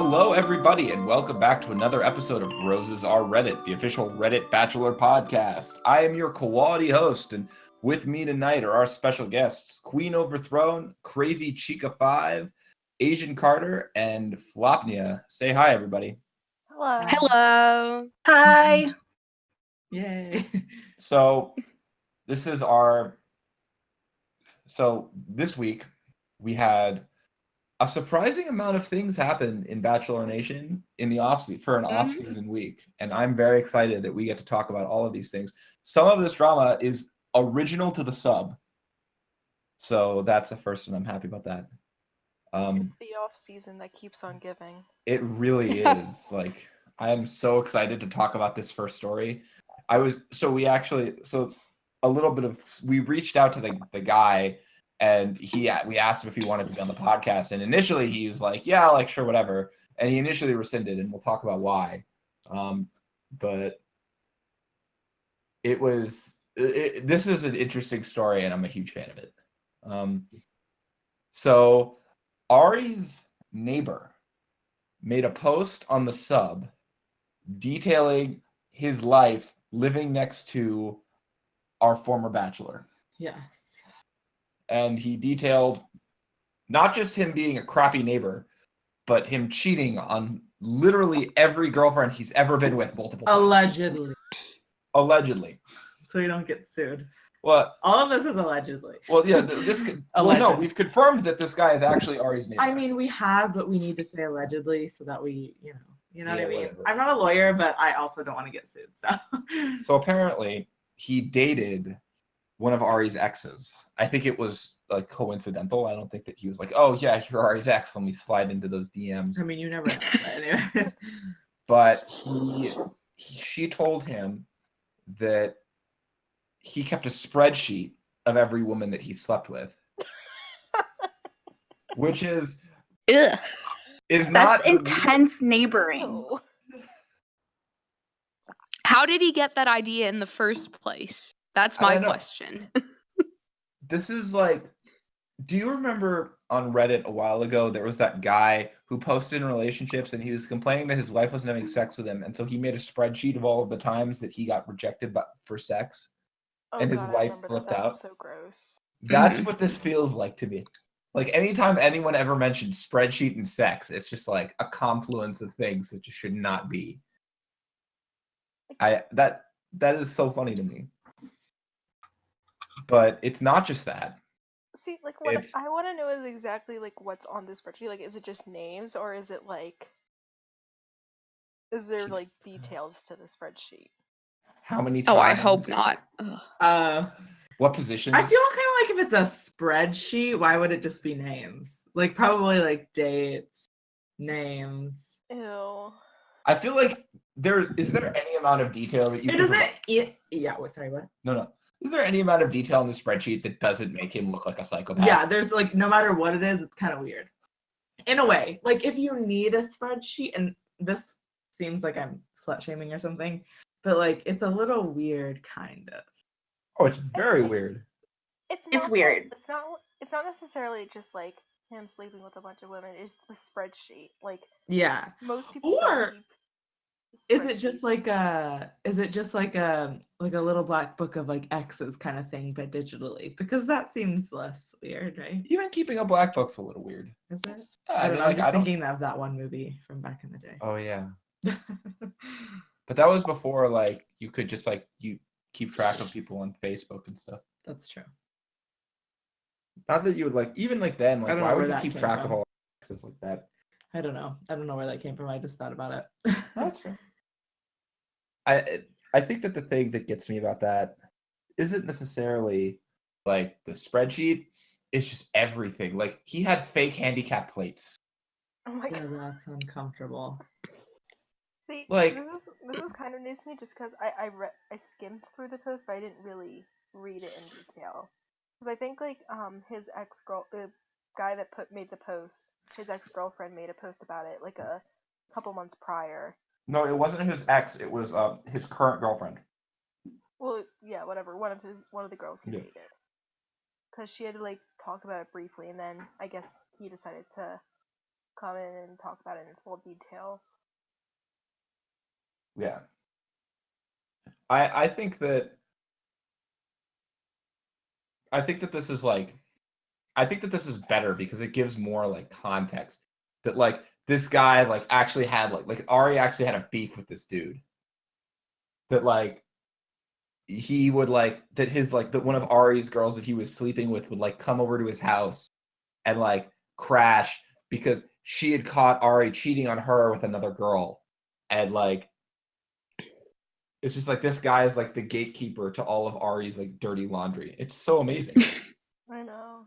Hello, everybody, and welcome back to another episode of Roses Are Reddit, the official Reddit Bachelor podcast. I am your quality host, and with me tonight are our special guests, Queen Overthrown, Crazy Chica 5, AsianCarter, and Flopnia. Say hi, everybody. Hello. Hello. Hi. Yay. So this week we had a surprising amount of things happen in Bachelor Nation in the off-season week, and I'm very excited that we get to talk about all of these things. Some of this drama is original to the sub, so that's the first, and I'm happy about that. It's the off-season that keeps on giving. It really is. Like, I am so excited to talk about this first story. We reached out to the guy, and we asked him if he wanted to be on the podcast, and initially he was like, yeah, like, sure, whatever, and he initially rescinded, and we'll talk about why. But this is an interesting story, and I'm a huge fan of it. So Ari's neighbor made a post on the sub detailing his life living next to our former bachelor. Yes. And he detailed not just him being a crappy neighbor, but him cheating on literally every girlfriend he's ever been with multiple times. Allegedly. So you don't get sued. Well, all of this is allegedly. Well, yeah, no, we've confirmed that this guy is actually Ari's neighbor. I mean, we have, but we need to say allegedly so that we, you know what I mean? Whatever. I'm not a lawyer, but I also don't want to get sued, so. So apparently, he dated one of Ari's exes. I think it was like coincidental. I don't think that he was like, oh yeah, you're Ari's ex, let me slide into those DMs. I mean, you never know, but anyway. But she told him that he kept a spreadsheet of every woman that he slept with. Which is Ugh. That's intense neighboring. How did he get that idea in the first place? That's my question. This is like, do you remember on Reddit a while ago, there was that guy who posted in relationships and he was complaining that his wife wasn't having sex with him, and so he made a spreadsheet of all of the times that he got rejected for sex, and his wife flipped out. So gross. That's what this feels like to me. Like, anytime anyone ever mentioned spreadsheet and sex, it's just like a confluence of things that just should not be. That is so funny to me. But it's not just that. See, like, what I want to know is exactly like what's on this spreadsheet. Like, is it just names, or is it like, is there like details to the spreadsheet? How many times? Oh, I hope not. What positions? I feel kind of like if it's a spreadsheet, why would it just be names? Like, probably like dates, names. Ew. I feel like is there any amount of detail that you what? No. Is there any amount of detail in the spreadsheet that doesn't make him look like a psychopath? Yeah, there's like, no matter what it is, it's kind of weird. In a way, like if you need a spreadsheet, and this seems like I'm slut shaming or something, but like it's a little weird, kind of. Oh, it's very weird. It's weird. It's not necessarily just like him sleeping with a bunch of women. It's the spreadsheet. Like, yeah, most people. Or is it just like a little black book of like exes kind of thing, but digitally? Because that seems less weird, right? Even keeping a black book's a little weird. Is it? Yeah, I don't know. I'm just thinking of that one movie from back in the day. Oh yeah. But that was before like you could just like you keep track of people on Facebook and stuff. That's true. Not that you would like, even like then, like why would you keep track of all exes like that? I don't know where that came from. I just thought about it. That's true. I think that the thing that gets me about that isn't necessarily like the spreadsheet. It's just everything. Like, he had fake handicap plates. Oh my god, that's uncomfortable. See, like, this is kind of news to me, just because I skimmed through the post, but I didn't really read it in detail. Because I think like his the guy that made the post, his ex-girlfriend made a post about it like a couple months prior. No, it wasn't his ex. It was his current girlfriend. Well, yeah, whatever. One of the girls he dated. Because she had to like talk about it briefly, and then I guess he decided to come in and talk about it in full detail. Yeah. I think that this is like, I think that this is better because it gives more like context that like this guy like actually had like Ari actually had a beef with this dude, that like he would like that his like that one of Ari's girls that he was sleeping with would like come over to his house and like crash because she had caught Ari cheating on her with another girl, and like it's just like this guy is like the gatekeeper to all of Ari's like dirty laundry. It's so amazing. I know.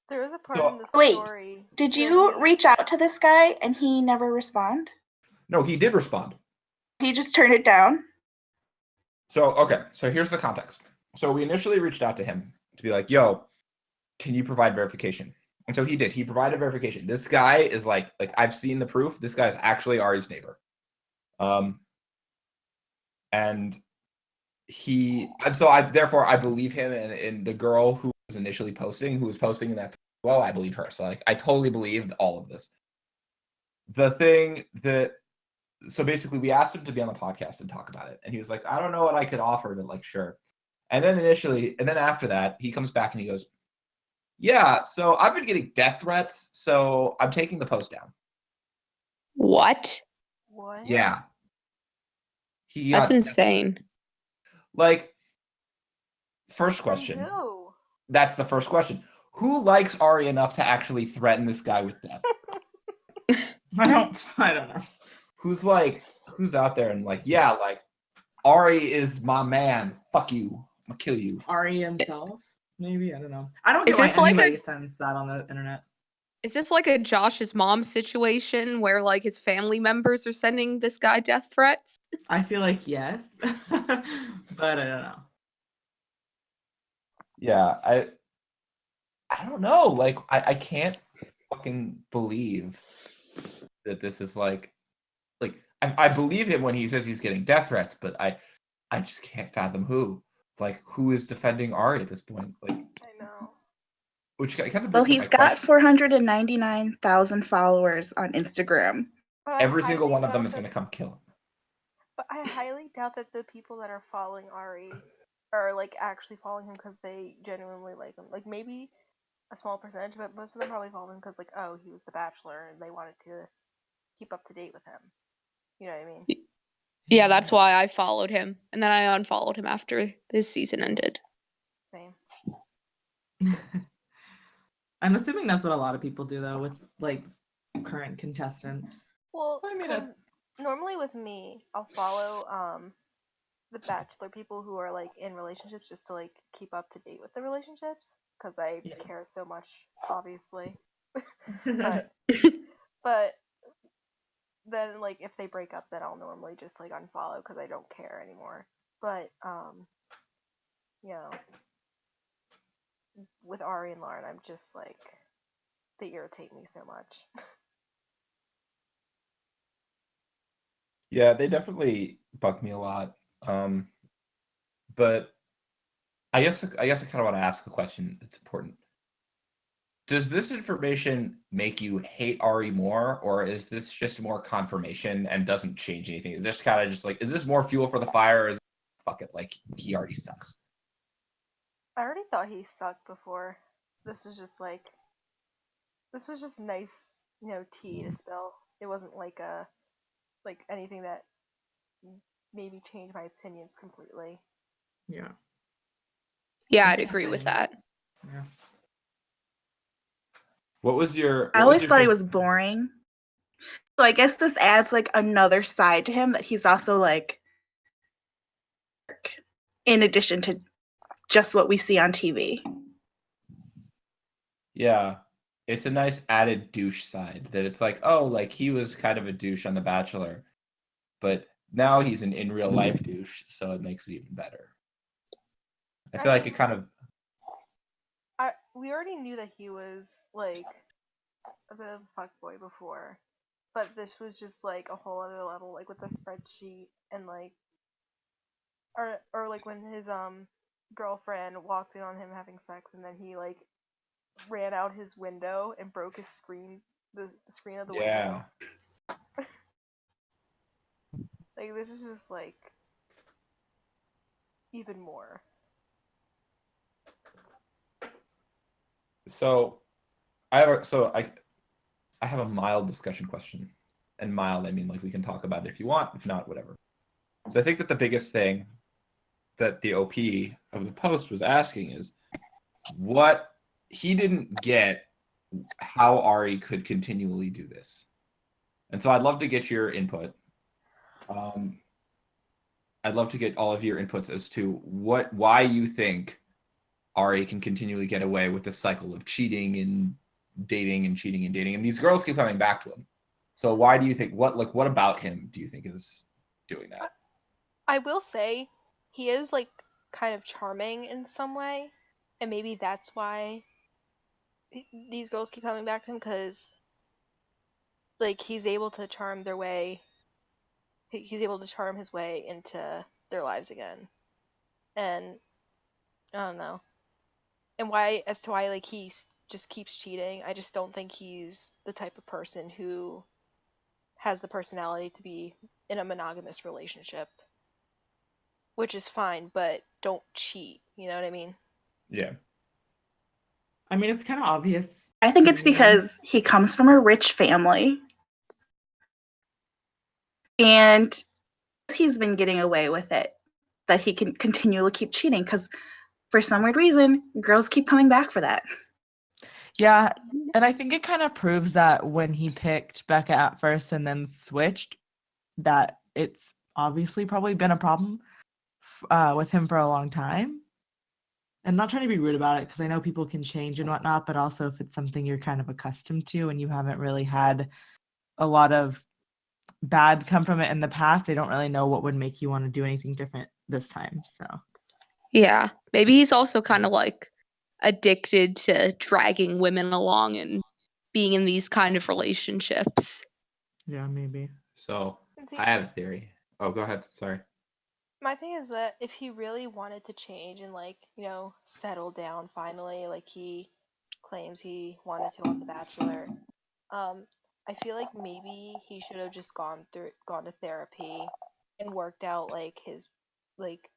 There is a part in the story. Did you reach out to this guy and he never respond? No, he did respond. He just turned it down? So, okay. So here's the context. So we initially reached out to him to be like, yo, can you provide verification? And so he did. He provided verification. This guy is like I've seen the proof. This guy is actually Ari's neighbor. And so I believe him, and the girl who was initially posting, who was posting in that, well, I believe her. So like I totally believed all of this. The thing that, so basically we asked him to be on the podcast and talk about it, and he was like, I don't know what I could offer, but like sure. And then after that, he comes back and he goes, yeah, so I've been getting death threats, so I'm taking the post down. What? What? Yeah. That's insane. Like, first question. Who? That's the first question. Who likes Ari enough to actually threaten this guy with death? I don't know. Who's out there and like, yeah, like Ari is my man. Fuck you. I'm gonna kill you. Ari himself? Maybe, I don't know. I don't get Is why this like anybody sends that on the internet. Is this like a Josh's mom situation where like his family members are sending this guy death threats? I feel like yes, but I don't know. Yeah, I don't know. Like, I can't fucking believe that this is like I believe him when he says he's getting death threats, but I just can't fathom who. Like, who is defending Ari at this point? Like, I know. Which kind of well, he's got 499,000 followers on Instagram. Every single one of them is going to come kill him. But I highly doubt that the people that are following Ari are like actually following him because they genuinely like him. Like maybe a small percentage, but most of them probably follow him because like, oh, he was the Bachelor and they wanted to keep up to date with him. You know what I mean? Yeah, that's why I followed him, and then I unfollowed him after his season ended. Same. I'm assuming that's what a lot of people do though with like current contestants. Well, I mean, normally with me, I'll follow the Bachelor people who are like in relationships just to like keep up to date with the relationships because I care so much, obviously. but then like if they break up, then I'll normally just like unfollow because I don't care anymore. But you know, with Ari and Lauren, I'm just like, they irritate me so much. Yeah, they definitely bug me a lot. But I guess I kind of want to ask a question that's important. Does this information make you hate Ari more, or is this just more confirmation and doesn't change anything? Is this kind of just like, is this more fuel for the fire, or is fuck it, like he already sucks? I already thought he sucked before. This was just nice, tea to spill. It wasn't like anything that made me change my opinions completely. Yeah. Yeah, I'd agree with that. Yeah. I always thought he was boring. So I guess this adds like another side to him that he's also like, in addition to just what we see on TV. Yeah. It's a nice added douche side that it's like, oh, like he was kind of a douche on The Bachelor, but now he's an in real life douche, so it makes it even better. I feel like it kind of. We already knew that he was like a bit of a fuckboy before, but this was just like a whole other level, like with the spreadsheet and like, or like when his girlfriend walked in on him having sex, and then he like ran out his window and broke his screen, the screen of the Yeah. window. Like this is just like even more. So I have a mild discussion question. And mild, I mean like we can talk about it if you want, if not, whatever. So I think that the biggest thing that the OP of the post was asking is what he didn't get how Ari could continually do this. And so I'd love to get your input. I'd love to get all of your inputs as to why you think Ari can continually get away with this cycle of cheating and dating and cheating and dating, and these girls keep coming back to him. So why do you think what about him do you think is doing that? I will say he is like kind of charming in some way, and maybe that's why these girls keep coming back to him, because like he's able to charm their way. He's able to charm his way into their lives again, and I don't know. And why, as to why like just keeps cheating, I just don't think he's the type of person who has the personality to be in a monogamous relationship, which is fine, but don't cheat. You know what I mean? Yeah. I mean, it's kind of obvious. I think to it's me. because he comes from a rich family. And he's been getting away with it, that he can continually keep cheating because for some weird reason, girls keep coming back for that. Yeah, and I think it kind of proves that when he picked Becca at first and then switched, that it's obviously probably been a problem with him for a long time. And not trying to be rude about it, because I know people can change and whatnot, but also if it's something you're kind of accustomed to and you haven't really had a lot of bad come from it in the past, they don't really know what would make you want to do anything different this time. So Yeah, maybe he's also kind of like addicted to dragging women along and being in these kind of relationships. yeah, maybe. So See, I have a theory. Oh, go ahead. Sorry. my thing is that if he really wanted to change and like, you know, settle down finally, like he claims he wanted to on The Bachelor, I feel like maybe he should have just gone to therapy and worked out like his like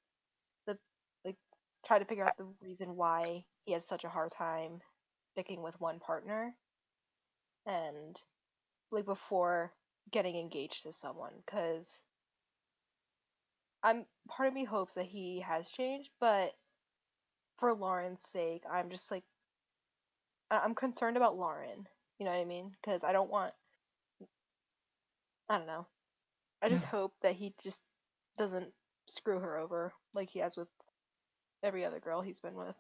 the like try to figure out the reason why he has such a hard time sticking with one partner, and like before getting engaged to someone, because part of me hopes that he has changed, but for Lauren's sake, I'm just like I'm concerned about Lauren. You know what I mean? Because I don't know. I just hope that he just doesn't screw her over like he has with every other girl he's been with.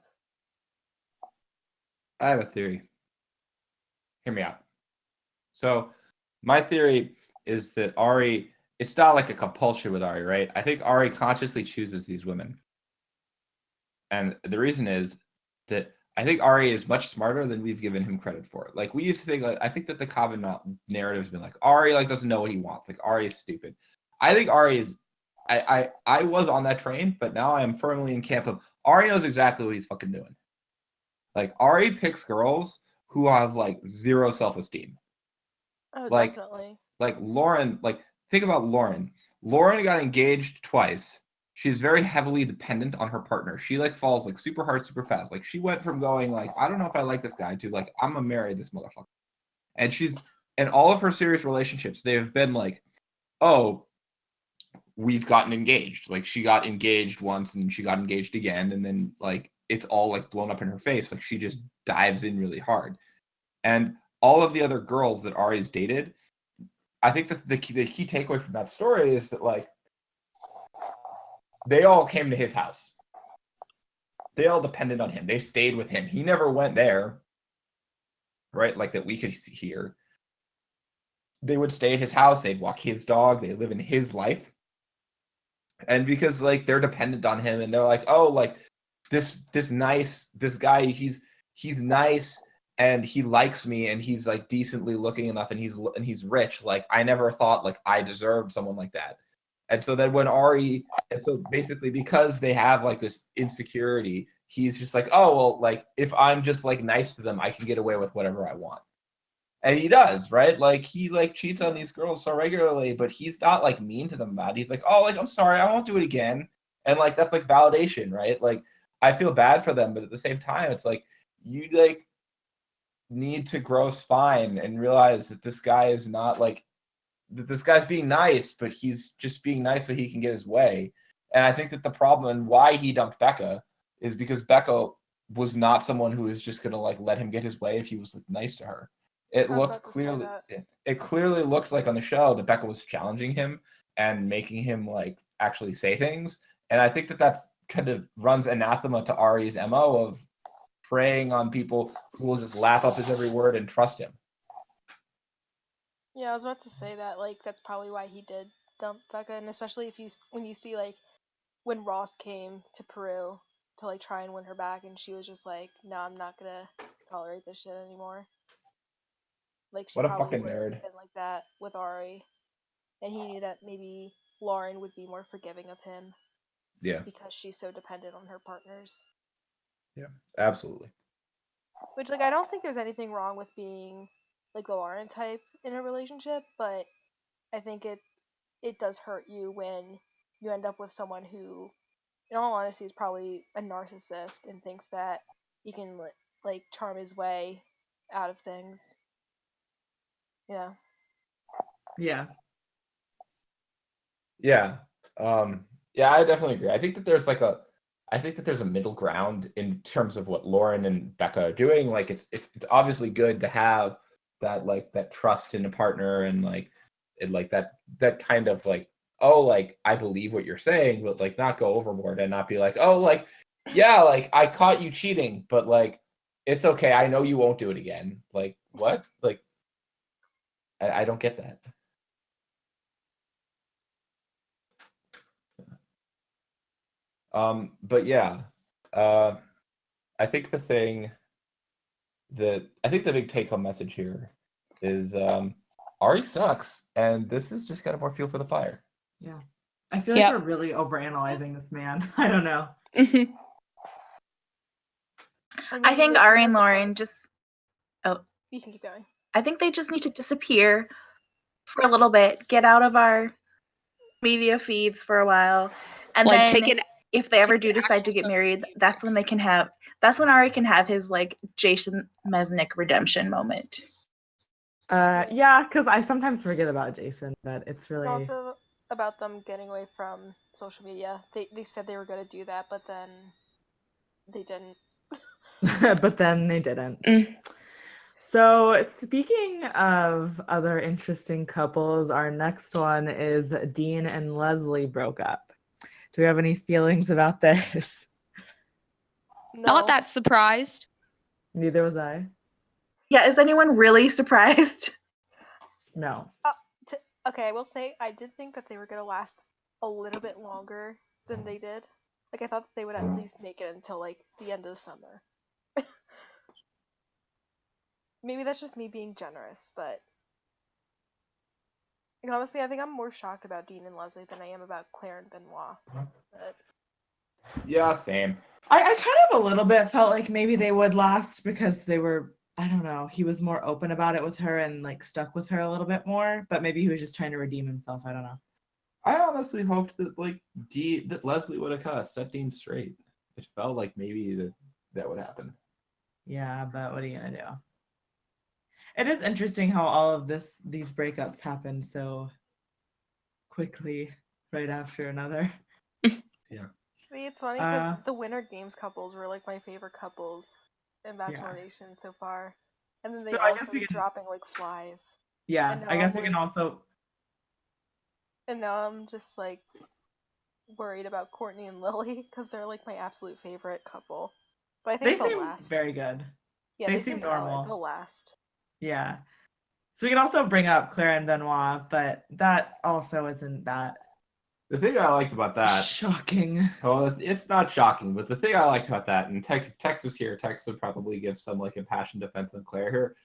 I have a theory. Hear me out. So my theory is that Ari, it's not like a compulsion with Ari, right? I think Ari consciously chooses these women. And the reason is that I think Ari is much smarter than we've given him credit for. Like we used to think, like I think that the common narrative has been like Ari like doesn't know what he wants. Like Ari is stupid. I think Ari is. I was on that train, but now I am firmly in camp of Ari knows exactly what he's fucking doing. Like Ari picks girls who have like zero self-esteem. Oh, Like, definitely. like Lauren, like think about Lauren. Lauren got engaged twice. She's very heavily dependent on her partner. She like falls like super hard, super fast. Like she went from going like, I don't know if I like this guy to like, I'm gonna marry this motherfucker. And she's in all of her serious relationships, they have been like, oh, we've gotten engaged. Like she got engaged once and she got engaged again, and then like it's all like blown up in her face. Like she just dives in really hard. And all of the other girls that Ari's dated, I think that the key takeaway from that story is that like they all came to his house. They all depended on him. They stayed with him. He never went there, right? Like that we could hear. They would stay at his house. They'd walk his dog. They live in his life. And because like they're dependent on him, and they're like, oh, like this guy, he's nice and he likes me and he's like decently looking enough and he's rich. Like I never thought like I deserved someone like that. And so then when Ari, and so basically because they have like this insecurity he's just like, oh, well, like, if I'm just, like, nice to them, I can get away with whatever I want. And he does, right? Like, he, like, cheats on these girls so regularly, but he's not, like, mean to them about it. He's like, oh, like, I'm sorry, I won't do it again. And, like, that's, like, validation, right? Like, I feel bad for them, but at the same time, it's like, you, like, need to grow spine and realize that this guy is not, like, that this guy's being nice, but he's just being nice so he can get his way. And I think that the problem and why he dumped Becca is because Becca was not someone who was just gonna like let him get his way if he was like, nice to her. It I was looked about to say clearly, that. it clearly looked like on the show that Becca was challenging him and making him like actually say things. And I think that that's kind of runs anathema to Ari's MO of preying on people who will just lap up his every word and trust him. Yeah, I was about to say that. Like, that's probably why he did dump Becca, and especially when you see like when Ross came to Peru to like try and win her back, and she was just like, "No, I'm not gonna tolerate this shit anymore." Like, she What a probably fucking would have nerd. been like that with Ari, and he knew that maybe Lauren would be more forgiving of him Yeah, because she's so dependent on her partners. absolutely. Which, like, I don't think there's anything wrong with being like the Lauren type in a relationship, but I think it does hurt you when you end up with someone who, in all honesty, is probably a narcissist and thinks that he can like charm his way out of things. Yeah. Yeah. Yeah. Yeah, I definitely agree. I think that there's a middle ground in terms of what Lauren and Becca are doing. Like it's obviously good to have that like that trust in a partner and like it like that kind of like, oh, like I believe what you're saying, but like not go overboard and not be like, oh, like yeah, like I caught you cheating, but like it's okay. I know you won't do it again. Like what? Like I don't get that. But yeah, I think the big take-home message here is Ari sucks, and this is just kind of more fuel for the fire. Yeah. I feel like we're really overanalyzing this man. I don't know. Mhm. I think they Ari said and at the Lauren point- just You can keep going. I think they just need to disappear for a little bit, get out of our media feeds for a while, and Like, then if they ever take do an decide to actual get married, that's when Ari can have his like Jason Mesnick redemption moment. Yeah, because I sometimes forget about Jason, but it's And really also about them getting away from social media. They said they were going to do that, but then they didn't. but then they didn't. Mm. So speaking of other interesting couples, our next one is Dean and Leslie broke up. Do we have any feelings about this? No. Not that surprised. Neither was I. Yeah, is anyone really surprised? No. Okay, I will say I did think that they were going to last a little bit longer than they did. Like, I thought that they would at least make it until like the end of the summer. Maybe that's just me being generous, but honestly, I think I'm more shocked about Dean and Leslie than I am about Claire and Benoit. But Yeah, same. I kind of a little bit felt like maybe they would last because they were, I don't know, he was more open about it with her and like stuck with her a little bit more, but maybe he was just trying to redeem himself. I don't know. I honestly hoped that like that Leslie would have kind of set Dean straight. It felt like maybe that would happen. Yeah, but what are you gonna do? It is interesting how all of these breakups happened so quickly right after another. Yeah. see, it's funny because the Winter Games couples were like my favorite couples in Bachelor Nation so far, and then they So I all guess started we can- dropping like flies. Yeah, And now I guess we I'm can like- also. And now I'm just like worried about Courtney and Lily because they're like my absolute favorite couple. But I They think they'll seem last. very good. Yeah, they they seem seem solid. normal. They'll last. Yeah. So we can also bring up Claire and Benoit, but that also isn't that The thing I liked about that, shocking. well, it's not shocking, but the thing I liked about that, and Tex was here, Tex would probably give some like impassioned defense on Claire here.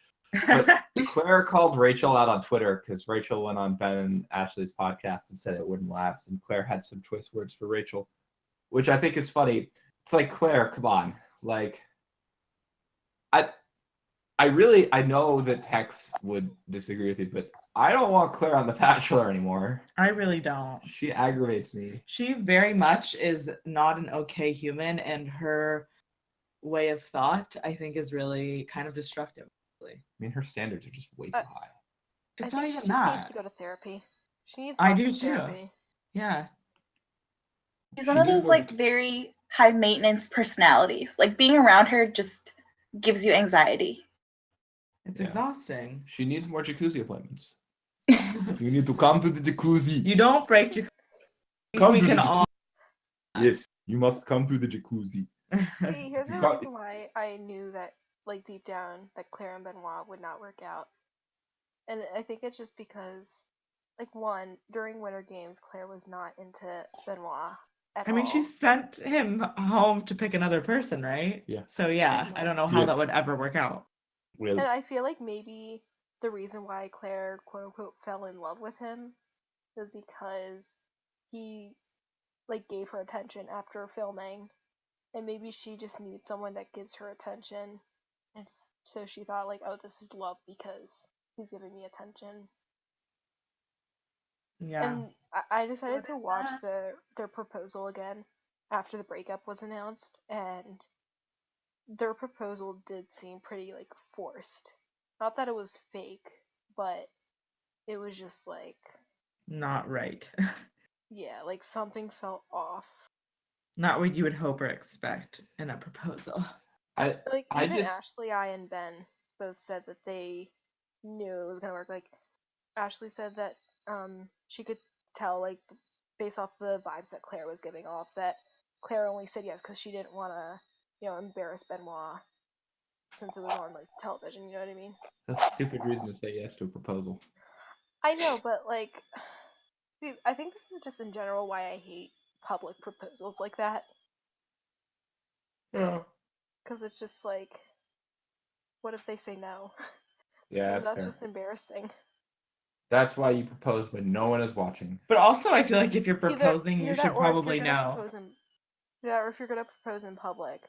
But Claire called Rachel out on Twitter because Rachel went on Ben and Ashley's podcast and said it wouldn't last, and Claire had some choice words for Rachel, which I think is funny It's like, Claire, come on. Like, I know that Tex would disagree with you, but I don't want Claire on The Bachelor anymore. I really don't. She aggravates me. She very much is not an okay human, and her way of thought, I think, is really kind of destructive. I mean, her standards are just way too high. It's I not think even she just needs that. to go to therapy. She needs I lots do of too. therapy. Yeah. She's one of those like very high maintenance personalities. Like being around her just gives you anxiety. It's Yeah. exhausting. She needs more jacuzzi appointments. You need to come to the jacuzzi. You don't break jacuzzi. Come We to can the all. Yes, you must come to the jacuzzi. See, here's You the got- reason why I knew that, like, deep down, that Claire and Benoit would not work out. And I think it's just because, like, one, during Winter Games, Claire was not into Benoit at I mean, all. she sent him home to pick another person, right? Yeah. So yeah, I don't know how that Yes. would ever work out. Well, And I feel like maybe the reason why Claire, quote unquote, fell in love with him was because he, like, gave her attention after filming. And maybe she just needs someone that gives her attention. And so she thought, like, oh, this is love because he's giving me attention. Yeah. And I decided What to is watch that? their proposal again after the breakup was announced, and their proposal did seem pretty, like, forced. Not that it was fake, but it was just like, Not right. yeah, like something felt off. Not what you would hope or expect in a proposal. Like, I even just Ashley, and Ben both said that they knew it was gonna work. Like, Ashley said that she could tell, like, based off the vibes that Claire was giving off, that Claire only said yes because she didn't want to, embarrass Benoit since it was on, like, television. You know what I mean? that's a stupid reason to say yes to a proposal. I know, but, like, see, I think this is just in general why I hate public proposals like that. Yeah. Because it's just like, what if they say no? Yeah, And that's fair. just embarrassing. That's why you propose when no one is watching. But also, I feel like if you're proposing, Either you that, should or if probably you're gonna know. propose or if you're gonna propose in public,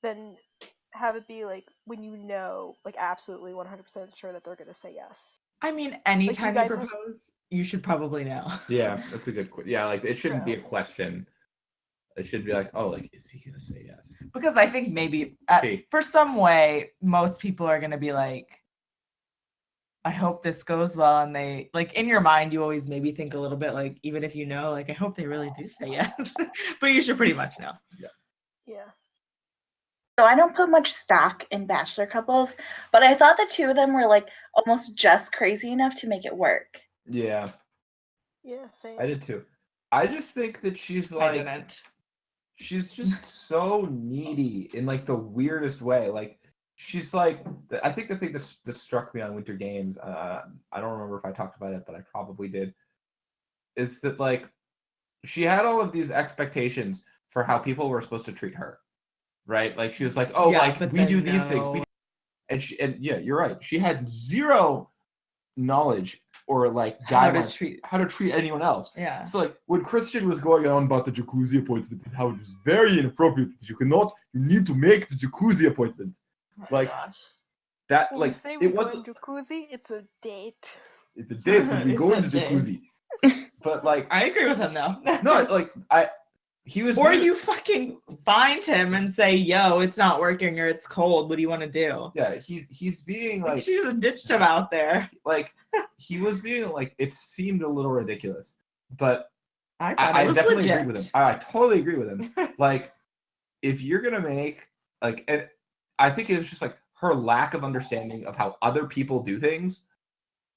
then have it be like when you know, like, absolutely 100% sure that they're gonna say yes. I mean, anytime you guys have- propose, you should probably know. Yeah, that's a good. Yeah, like it shouldn't be a True. question. It should be like, oh, like, is he gonna say yes? Because I think maybe See. for some way, most people are gonna be like, I hope this goes well, and they like in your mind you always maybe think a little bit like, even if you know, like, I hope they really do say yes. But you should pretty much know. Yeah. So I don't put much stock in Bachelor couples, but I thought the two of them were like almost just crazy enough to make it work. Yeah, Yeah, same. I did too. I just think that she's I like, didn't. she's just so needy in like the weirdest way. Like she's like, I think the thing that struck me on Winter Games, I don't remember if I talked about it, but I probably did, is that like she had all of these expectations for how people were supposed to treat her, right? Like she was like, oh, Yeah, like but we do then these things, no. and yeah, you're right. She had zero knowledge or like How to guidelines how to treat anyone else. Yeah. So like when Christian was going on about the jacuzzi appointment and how it was very inappropriate that you need to make the jacuzzi appointment. Like that, When like we say we it go wasn't. in jacuzzi, it's a date. It's a date when we It's go a in the date. jacuzzi. But like I agree with him though. no, like he was. Or being- you fucking find him and say, yo, it's not working or it's cold. What do you want to do? Yeah, he's being Like, like she just ditched him out there. like he was being like, it seemed a little ridiculous, but I thought I it was definitely legit. agree with him. I totally agree with him. Like, if you're gonna make like, and I think it was just like her lack of understanding of how other people do things,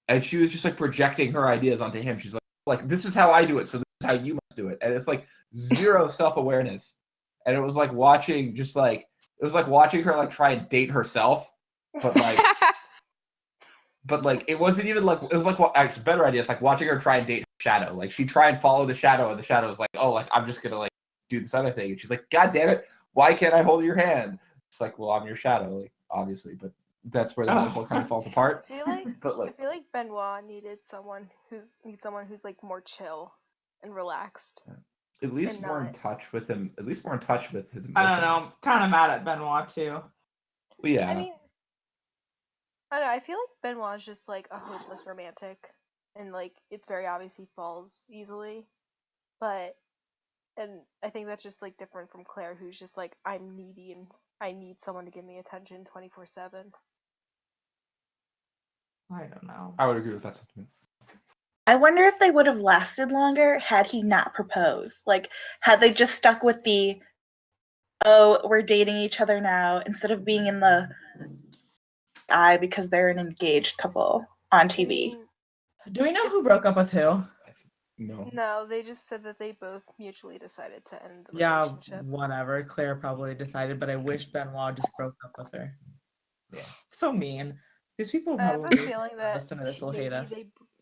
and she was just like projecting her ideas onto him. She's like this is how I do it, so this is how you must do it, and it's like zero self-awareness. And it was like watching her like try and date herself, but like it wasn't even like, it was like, well, actually better idea. It's like watching her try and date Shadow. Like she tried and follow the Shadow, and the Shadow was like, oh, like I'm just gonna like do this other thing, and she's like, God damn it, why can't I hold your hand? It's like, well, I'm your Shadow, like obviously, but that's where the metaphor kind of falls apart. I feel like But like, I feel like Benoit needs someone who's like more chill and relaxed. at least and more in not. touch with him. At least more in touch with his emotions. I don't know. I'm kind of mad at Benoit too. Well, yeah. I mean, I don't know. I feel like Benoit's just like a hopeless romantic, and like it's very obvious he falls easily. But and I think that's just like different from Claire, who's just like I'm needy and I need someone to give me attention 24/7. I don't know. I would agree with that sentiment. I wonder if they would have lasted longer had he not proposed. Like, had they just stuck with the, oh, we're dating each other now, instead of being in the eye because they're an engaged couple on I TV. mean, Do we know who broke up with who? No. no, they just said that they both mutually decided to end the Yeah, relationship. whatever. Claire probably decided, but I wish Benoit just broke up with her. Yeah. So mean. These people I have a probably feeling that listen to this will hate maybe us.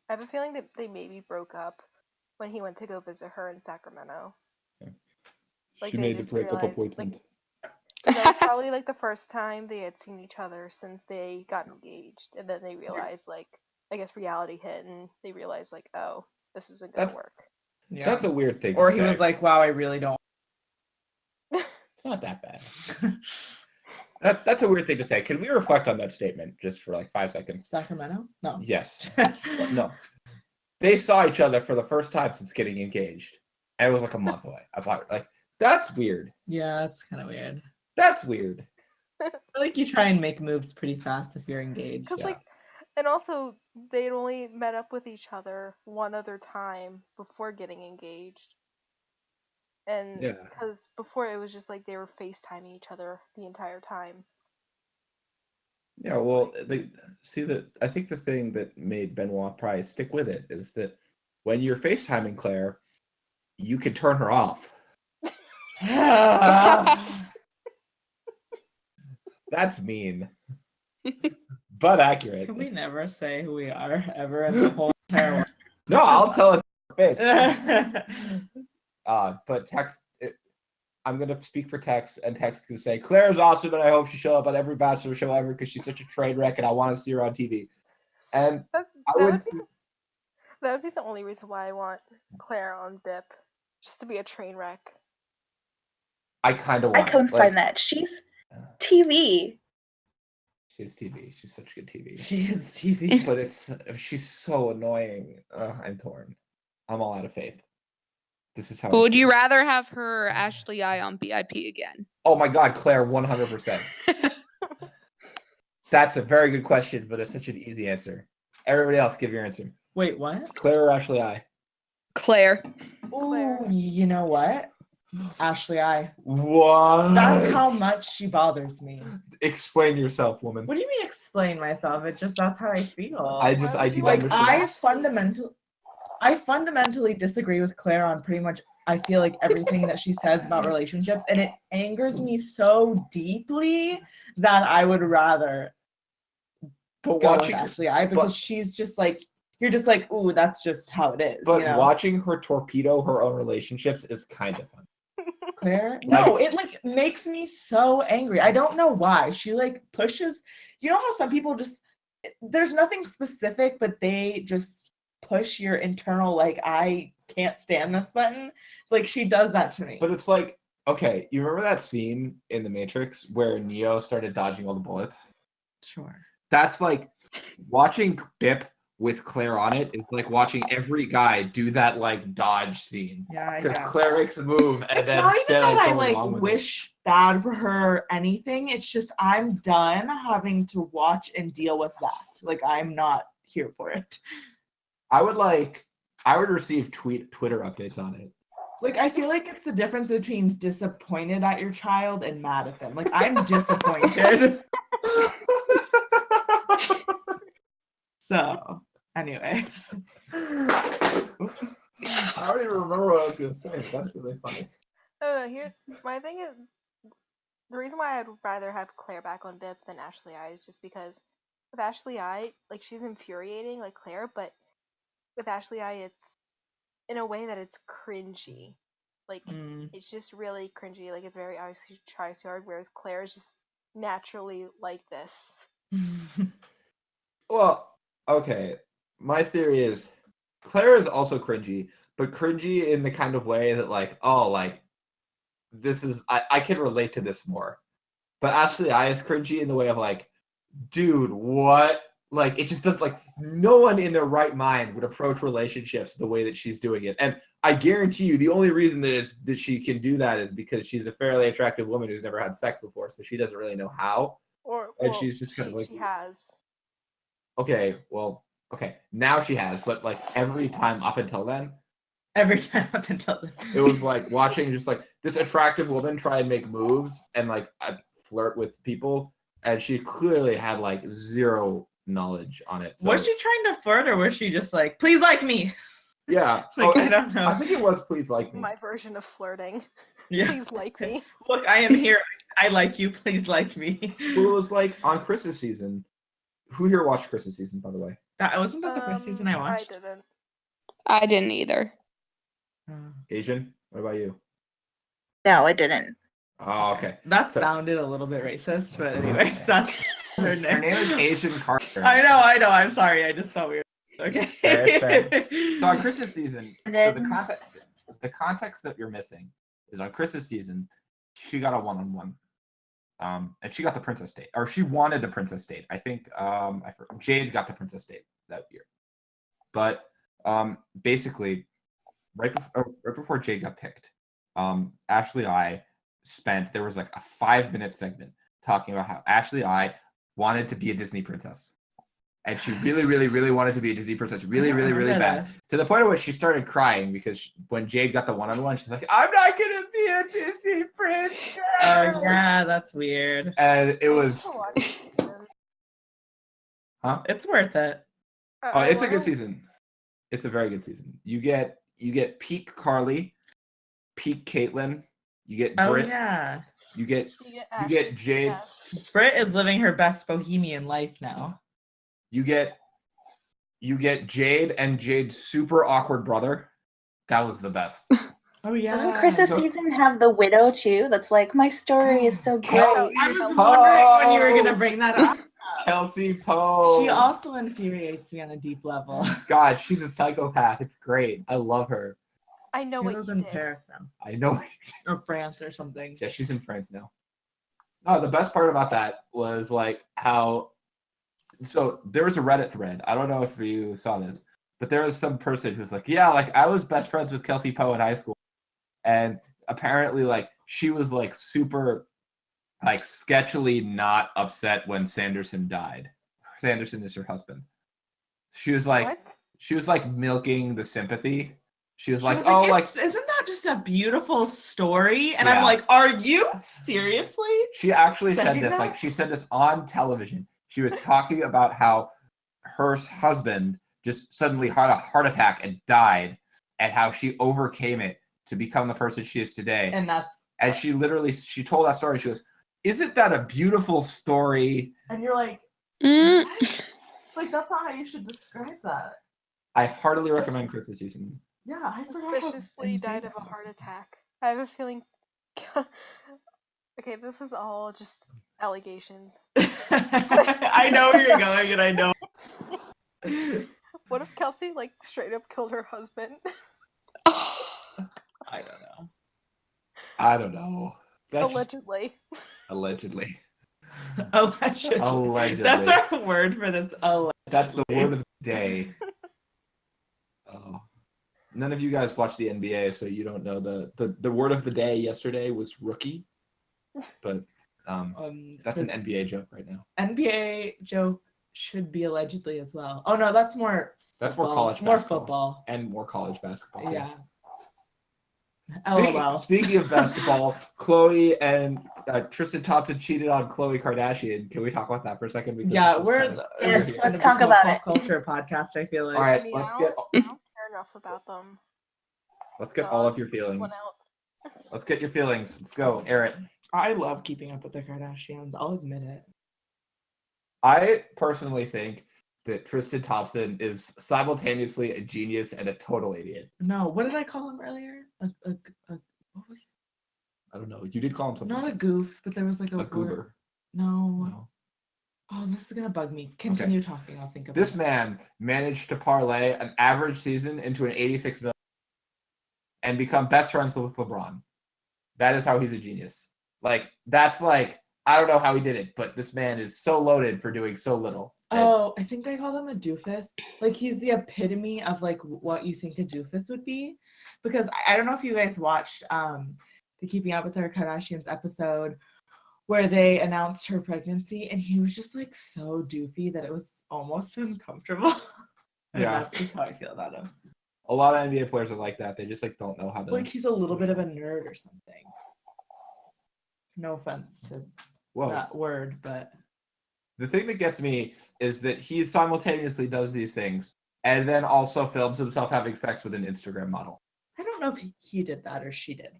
I have a feeling that they maybe broke up when he went to go visit her in Sacramento. Like She they made the just breakup realized, appointment. like, 'cause that was probably like the first time they had seen each other since they got engaged, and then they realized, like, I guess reality hit, and they realized, like, oh, this isn't gonna That's- work. Yeah. That's a weird thing. Or to he say. was like, wow, I really don't. It's not that bad. That's a weird thing to say. Can we reflect on that statement just for like 5 seconds? Sacramento? No. Yes. No. They saw each other for the first time since getting engaged, and it was like a month away. I thought, like, that's weird. Yeah, that's kind of weird. That's weird. I feel like you try and make moves pretty fast if you're engaged. Because Yeah. like, and also they'd only met up with each other one other time before getting engaged, and Yeah. because before it was just like they were FaceTiming each other the entire time. Yeah, well, I think the thing that made Benoit probably stick with it is that when you're FaceTiming Claire, you can turn her off. That's mean, but accurate. Can we never say who we are ever in the whole entire world? No, I'll tell it to her face. Yeah. But I'm gonna speak for Tex, and Tex is gonna say Claire's awesome, and I hope she show up at every Bachelor show ever because she's such a train wreck, and I want to see her on TV. And That I that would would be that would be the only reason why I want Claire on BIP, just to be a train wreck. I kind of I want. co-sign that. She's TV. She's TV. She's such good TV. She is TV. But she's so annoying. I'm torn. I'm all out of faith. This is how. But I would feel. you rather have her Ashley I on BIP again? Oh my God, Claire, 100%. That's a very good question, but it's such an easy answer. Everybody else, give your answer. Wait, what? Claire or Ashley I? Claire. Claire. Ooh, you know what? Ashley, What? that's how much she bothers me. Explain yourself, woman. What do you mean explain myself? It's just that's how I feel. I Why would do you not like understand. I fundamentally disagree with Claire on pretty much I feel like everything that she says about relationships, and it angers me so deeply that I would rather But go with watching, Ashley I because she's just like you're just like, ooh, that's just how it is. but you know? watching her torpedo her own relationships is kind of fun. Claire? No, it like makes me so angry. I don't know why. She like pushes, you know how some people just there's nothing specific, but they just push your internal like I can't stand this button. Like she does that to me. But it's like, okay, you remember that scene in The Matrix where Neo started dodging all the bullets? Sure. That's like watching BIP with Claire on it is like watching every guy do that like dodge scene. Yeah, Because yeah. Claire makes a move and It's then not even they're, that I going like along with it. wish bad for her or anything. It's just I'm done having to watch and deal with that. Like I'm not here for it. I would receive Twitter updates on it. Like I feel like it's the difference between disappointed at your child and mad at them. Like I'm disappointed. So, anyways. Oops. I don't even remember what I was gonna say, but that's really funny. I don't know. Here, my thing is, the reason why I'd rather have Claire back on BIP than Ashley I is just because with Ashley I, like she's infuriating like Claire, but with Ashley I, it's in a way that it's cringy. Like it's just really cringy. Like it's very obvious she tries too hard, whereas Claire is just naturally like this. Well, okay. My theory is Claire is also cringy, but cringy in the kind of way that like, oh, like this is I can relate to this more. But Ashley I is cringy in the way of like, dude, what? Like it just does like no one in their right mind would approach relationships the way that she's doing it. And I guarantee you the only reason that she can do that is because she's a fairly attractive woman who's never had sex before, so she doesn't really know how. And she's just kind of like she has. Okay, well, okay. Now she has, but like every time up until then, it was like watching just like this attractive woman try and make moves and like flirt with people, and she clearly had like zero knowledge on it. So, was she trying to flirt, or was she just like, please like me? Yeah. Like, I don't know. I think it was please like me. My version of flirting. Yeah. Please like me. Look, I am here. I like you. Please like me. Well, it was like on Chris's season. Who here watched Chris's season, by the way? Wasn't that the first season I watched? I didn't. I didn't either. Asian, what about you? No, I didn't. Oh, okay. That sounded a little bit racist, but anyways, that's her name is AsianCarter. I know. I'm sorry. I just felt weird. Okay. Fair. So on Chris's season, so the context that you're missing is on Chris's season, she got a one-on-one. And she got the princess date, or she wanted the princess date. I think Jade got the princess date that year. But basically, right before Jade got picked, Ashley I there was like a 5-minute segment talking about how Ashley I wanted to be a Disney princess. And she really, really, really wanted to be a Disney princess, really, really, really bad. To the point at which she started crying because when Jade got the one-on-one, she's like, "I'm not gonna be a Disney princess." Oh yeah, that's weird. And it was, huh? It's worth it. Oh, it's a good season. It's a very good season. You get peak Carly, peak Caitlyn. You get Britt. Oh yeah. You get Jade. Yes. Britt is living her best bohemian life now. You get Jade and Jade's super awkward brother. That was the best. Oh yeah. Doesn't Chris's season have the widow too? That's like, my story is so great. I was wondering when you were gonna bring that up. Kelsey Poe. She also infuriates me on a deep level. God, she's a psychopath. It's great. I love her. I know She what lives you in did. Paris now. I know. Or France or something. Yeah, she's in France now. No, the best part about that was like how. So there was a Reddit thread. I don't know if you saw this, but there was some person who's like, yeah, like I was best friends with Kelsey Poe in high school. And apparently like she was like super like sketchily not upset when Sanderson died. Sanderson is her husband. She was like What? she was like milking the sympathy. She was She like, was oh, like isn't that just a beautiful story? And Yeah. I'm like, are you seriously? she actually said saying this, that? like she said this on television. She was talking about how her husband just suddenly had a heart attack and died, and how she overcame it to become the person she is today. And she told that story. She goes, "Isn't that a beautiful story?" And you're like, Mm. what? Like that's not how you should describe that. I heartily recommend Chris's season. Yeah, I forgot. how Suspiciously died insane of a that heart was. attack. I have a feeling. Okay, this is all just allegations. I know where you're going, and I know. What if Kelsey like straight up killed her husband? I don't know. I don't know. That's Allegedly. allegedly. Allegedly. Allegedly. That's our word for this. That's the word of the day. Oh. None of you guys watch the NBA, so you don't know the word of the day yesterday was rookie. But that's an NBA joke right now. NBA joke should be allegedly as well. Oh no, that's more. That's more college More basketball. football. And more college basketball. Yeah. LOL. Speaking of basketball, Chloe and Tristan Thompson cheated on Khloe Kardashian. Can we talk about that for a second? Because Yeah, this is we're kind of- Yes, this is let's kind of talk a about pop it. culture podcast. I feel like. All right, I mean, let's I get don't care enough about them. all of your Just this one feelings. out. Let's get your feelings. Let's go, air it. I love keeping up with the Kardashians. I'll admit it. I personally think that Tristan Thompson is simultaneously a genius and a total idiot. No, what did I call him earlier? What was? I don't know. You did call him something. Not a goof, but there was like a word. goober. No. No. Oh, this is gonna bug me. Continue talking. I'll think of This it. man managed to parlay an average season into an 86 million. and become best friends with LeBron. That is how he's a genius. Like, that's like, I don't know how he did it, but this man is so loaded for doing so little. Oh, I think I call him a doofus. Like, he's the epitome of like what you think a doofus would be. Because I don't know if you guys watched the Keeping Up with Her Kardashians episode where they announced her pregnancy, and he was just like so doofy that it was almost uncomfortable. And Yeah. that's just how I feel about him. A lot of NBA players are like that. They just like don't know how to. Like, he's a little bit of a nerd or something. No offense to that word, but the thing that gets me is that he simultaneously does these things and then also films himself having sex with an Instagram model. I don't know if he did that or she did.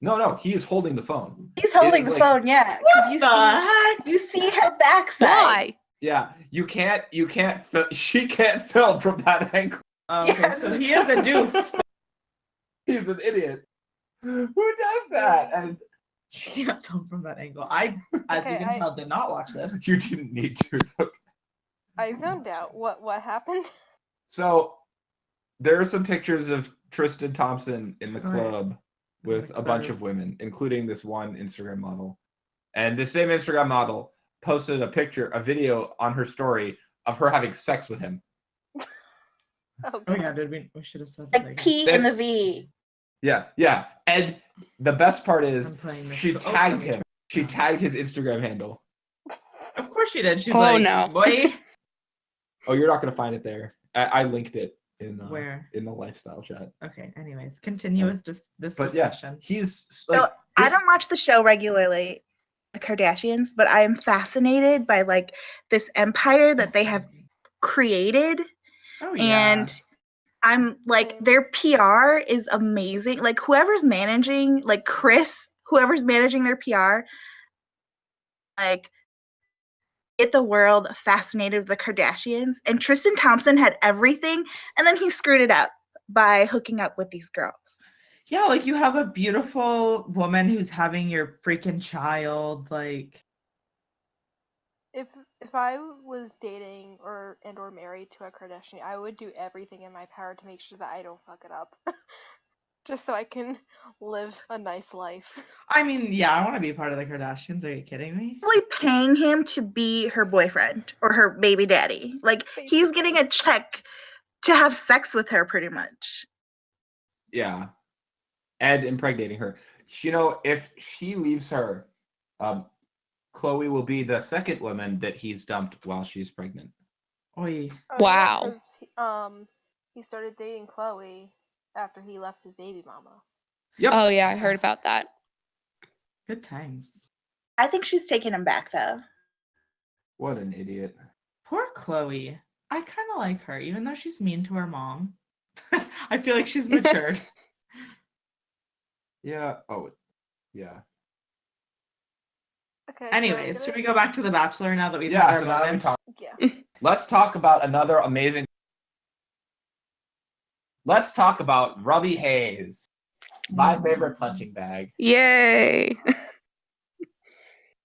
No, he is holding the phone. He's holding the phone, yeah. What the heck? You see her backside. Why? Yeah, she can't film from that angle. Oh, okay, Yes. so he is a doof. He's an idiot. Who does that? And She can't film from that angle. As you can tell, did not watch this. you didn't need to. It's okay. I zoned out. What happened? So there are some pictures of Tristan Thompson in the club with a bunch of women, including this one Instagram model. And the same Instagram model posted a video on her story of her having sex with him. Oh, Oh yeah, did we should have said that Like again. P in the V. Yeah. And the best part is I'm playing this. she Oh, tagged let me him. She tagged his Instagram handle. Of course she did. She's Oh, like, no. boy. Oh, you're not gonna find it there. I linked it in Where? in the lifestyle chat. Okay, anyways, continue with this But yeah, discussion. he's So like I this- don't watch the show regularly, the Kardashians, but I am fascinated by like this empire that they have created, Oh yeah. and I'm like their PR is amazing. Like whoever's managing, like Chris, whoever's managing their PR, like get the world fascinated with the Kardashians. And Tristan Thompson had everything, and then he screwed it up by hooking up with these girls. Yeah, like you have a beautiful woman who's having your freaking child, like If I was dating or married to a Kardashian, I would do everything in my power to make sure that I don't fuck it up. Just so I can live a nice life. I mean, yeah, I want to be part of the Kardashians. Are you kidding me? Probably paying him to be her boyfriend or her baby daddy. Like he's getting a check to have sex with her pretty much. yeah, and impregnating her. You know, if she leaves her, Chloe will be the second woman that he's dumped while she's pregnant. Oy. Wow. He started dating Chloe after he left his baby mama. Yep. Oh yeah, I heard about that. Good times. I think she's taking him back though. What an idiot. Poor Chloe. I kind of like her, even though she's mean to her mom. I feel like she's matured. Yeah. Oh, yeah. Okay. Anyways, should we go back to The Bachelor now that we've Yeah. had So our now that we moment? talk, Yeah. let's talk about another amazing. Let's talk about Rubby Hayes, my favorite punching bag. Yay.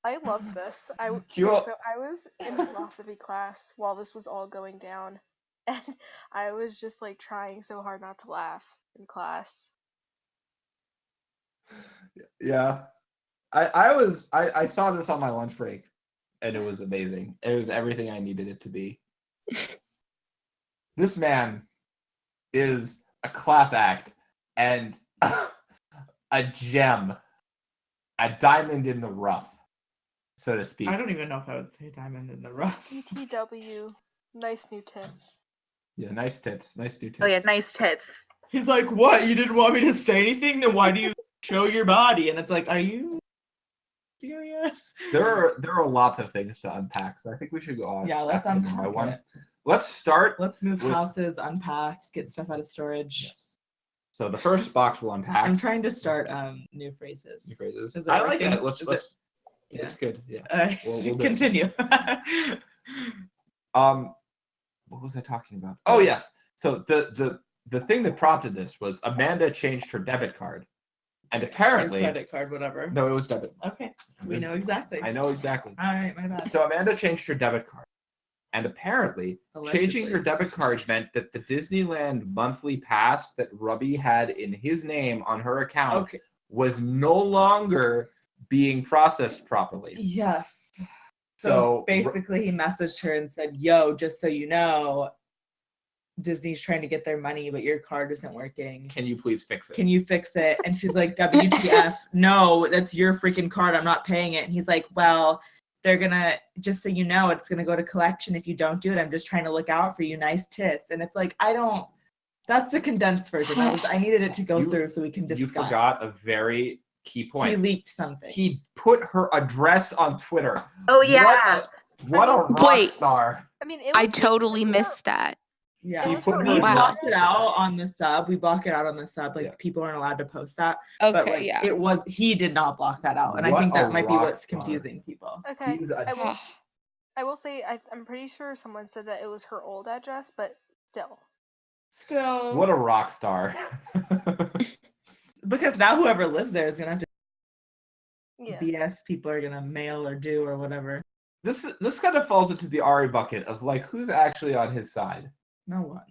I love this. Cute. So I was in philosophy class while this was all going down, and I was just like trying so hard not to laugh in class. Yeah. I saw this on my lunch break, and it was amazing. It was everything I needed it to be. This man is a class act and a gem, a diamond in the rough, so to speak. I don't even know if I would say diamond in the rough. BTW, nice new tits. Yeah, nice tits, nice new tits. Oh yeah, nice tits. He's like, what? You didn't want me to say anything? Then why do you show your body? And it's like, are you serious? There are lots of things to unpack, so I think we should go on. Yeah, let's after one by unpack one. it. Let's start. Let's move with- houses, unpack, get stuff out of storage. Yes. So the first box we'll unpack. I'm trying to start new phrases. New phrases. Is it I like working? that. Let's. Is yeah. It's good. Yeah. We'll do it. continue. What was I talking about? Oh yes. So the thing that prompted this was Amanda changed her debit card, and apparently credit card, whatever. no, it was debit. Okay, we know exactly. I know exactly. All right, my bad. So Amanda changed her debit card, And apparently, changing her debit card meant that the Disneyland monthly pass that Rubby had in his name on her account was no longer being processed properly. Yes. So basically, he messaged her and said, "Yo, just so you know, Disney's trying to get their money, but your card isn't working. Can you please fix it? Can you fix it?" And she's like, "WTF? No, that's your freaking card. I'm not paying it." And he's like, "Well, they're gonna, just so you know, it's gonna go to collection if you don't do it. I'm just trying to look out for you, nice tits." And it's like, that's the condensed version. I needed it to go through so we can discuss. You forgot a very key point. He leaked something. He put her address on Twitter. Oh yeah. What a rock star. I mean, I totally missed that. Yeah, He put we her blocked it out on the sub. Like people aren't allowed to post that. But like, he did not block that out, and I think that might be what's confusing people. Okay, I will say I'm pretty sure someone said that it was her old address, but still. What a rock star. Because now whoever lives there is gonna have to Yeah. BS people are gonna mail or do or whatever. This kind of falls into the Ari bucket of like, who's actually on his side? No one.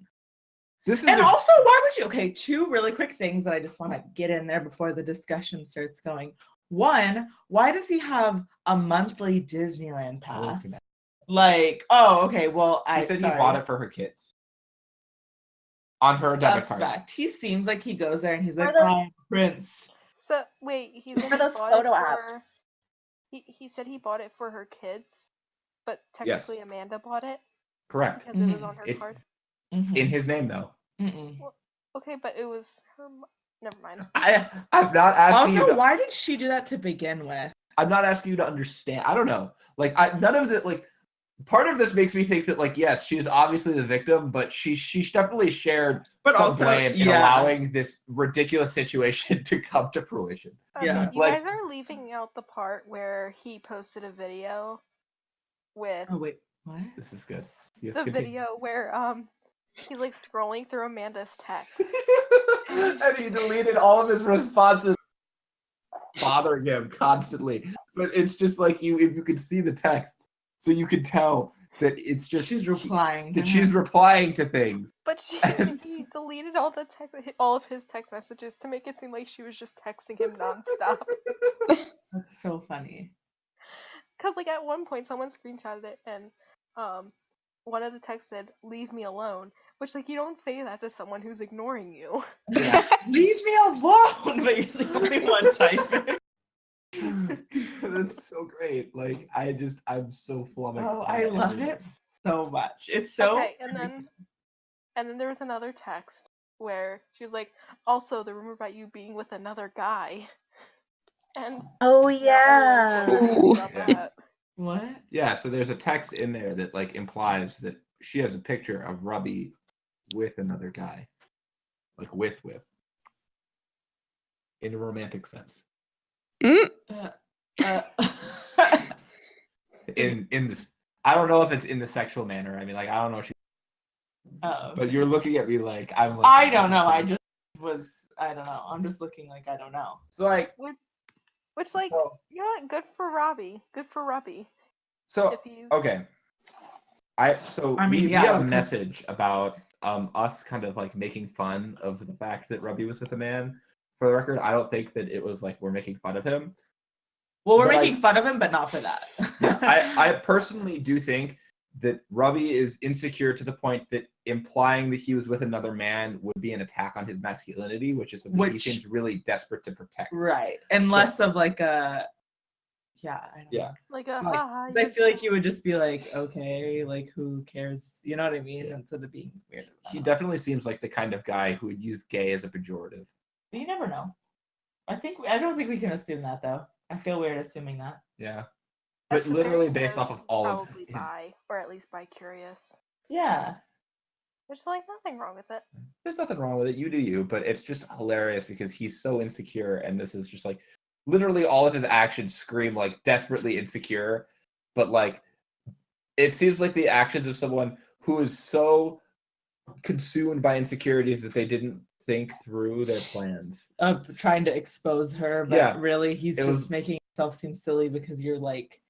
Also, why would you? Okay, two really quick things that I just want to get in there before the discussion starts going. One, why does he have a monthly Disneyland pass? Like, okay, well, he said he bought it for her kids. On her debit card. He seems like he goes there and he's like, "Oh, Prince." So wait, he's for those photo apps. He said he bought it for her kids, but technically Amanda bought it. Correct. Because it was on her card. In his name, though. Well, okay, but it was her. Never mind. I'm not asking also, you. Why did she do that to begin with? I'm not asking you to understand. I don't know. Like, none of the like. Part of this makes me think that, like, yes, she is obviously the victim, but she definitely shared some blame in allowing this ridiculous situation to come to fruition. You guys are leaving out the part where he posted a video with. Oh wait, what? This is good. Yes, video where he's like scrolling through Amanda's text. And he deleted all of his responses, bothering him constantly. But it's just like if you could see the text. So you could tell that it's just she's replying. She's replying to things. But he deleted all of his text messages to make it seem like she was just texting him nonstop. That's so funny. Cause like at one point someone screenshotted it and one of the texts said, "Leave me alone," which like you don't say that to someone who's ignoring you. Yeah. Leave me alone, but you're the only one typing. That's so great. Like I'm so flummoxed. Oh, I love it so much. It's so okay. And then there was another text where she was like, "Also, the rumor about you being with another guy." And What? Yeah. So there's a text in there that like implies that she has a picture of Rubby with another guy, like with in a romantic sense. In this, I don't know if it's in the sexual manner. I mean, like, I don't know if she. But you're looking at me like I'm. I don't know. I don't know. I'm just looking like I don't know. So like, which like you know what? Good for Robbie. Good for Rubby. So okay. We have a message about us kind of like making fun of the fact that Rubby was with a man. For the record, I don't think that it was like we're making fun of him. Well, we're making fun of him, but not for that. Yeah, I personally do think that Rubby is insecure to the point that implying that he was with another man would be an attack on his masculinity, which is something he seems really desperate to protect. Right. And less of like a like a I feel like you would just be like, okay, like who cares? You know what I mean? Yeah. Instead of being weird. He definitely seems like the kind of guy who would use gay as a pejorative. But you never know. I don't think we can assume that though. I feel weird assuming that. Yeah. But literally based off of all of his... bi, or at least bi-curious. Yeah. There's like nothing wrong with it. There's nothing wrong with it. You do you, but it's just hilarious because he's so insecure and this is just like literally all of his actions scream like desperately insecure, but like it seems like the actions of someone who is so consumed by insecurities that they didn't think through their plans of trying to expose her, but really he's just making himself seem silly because you're like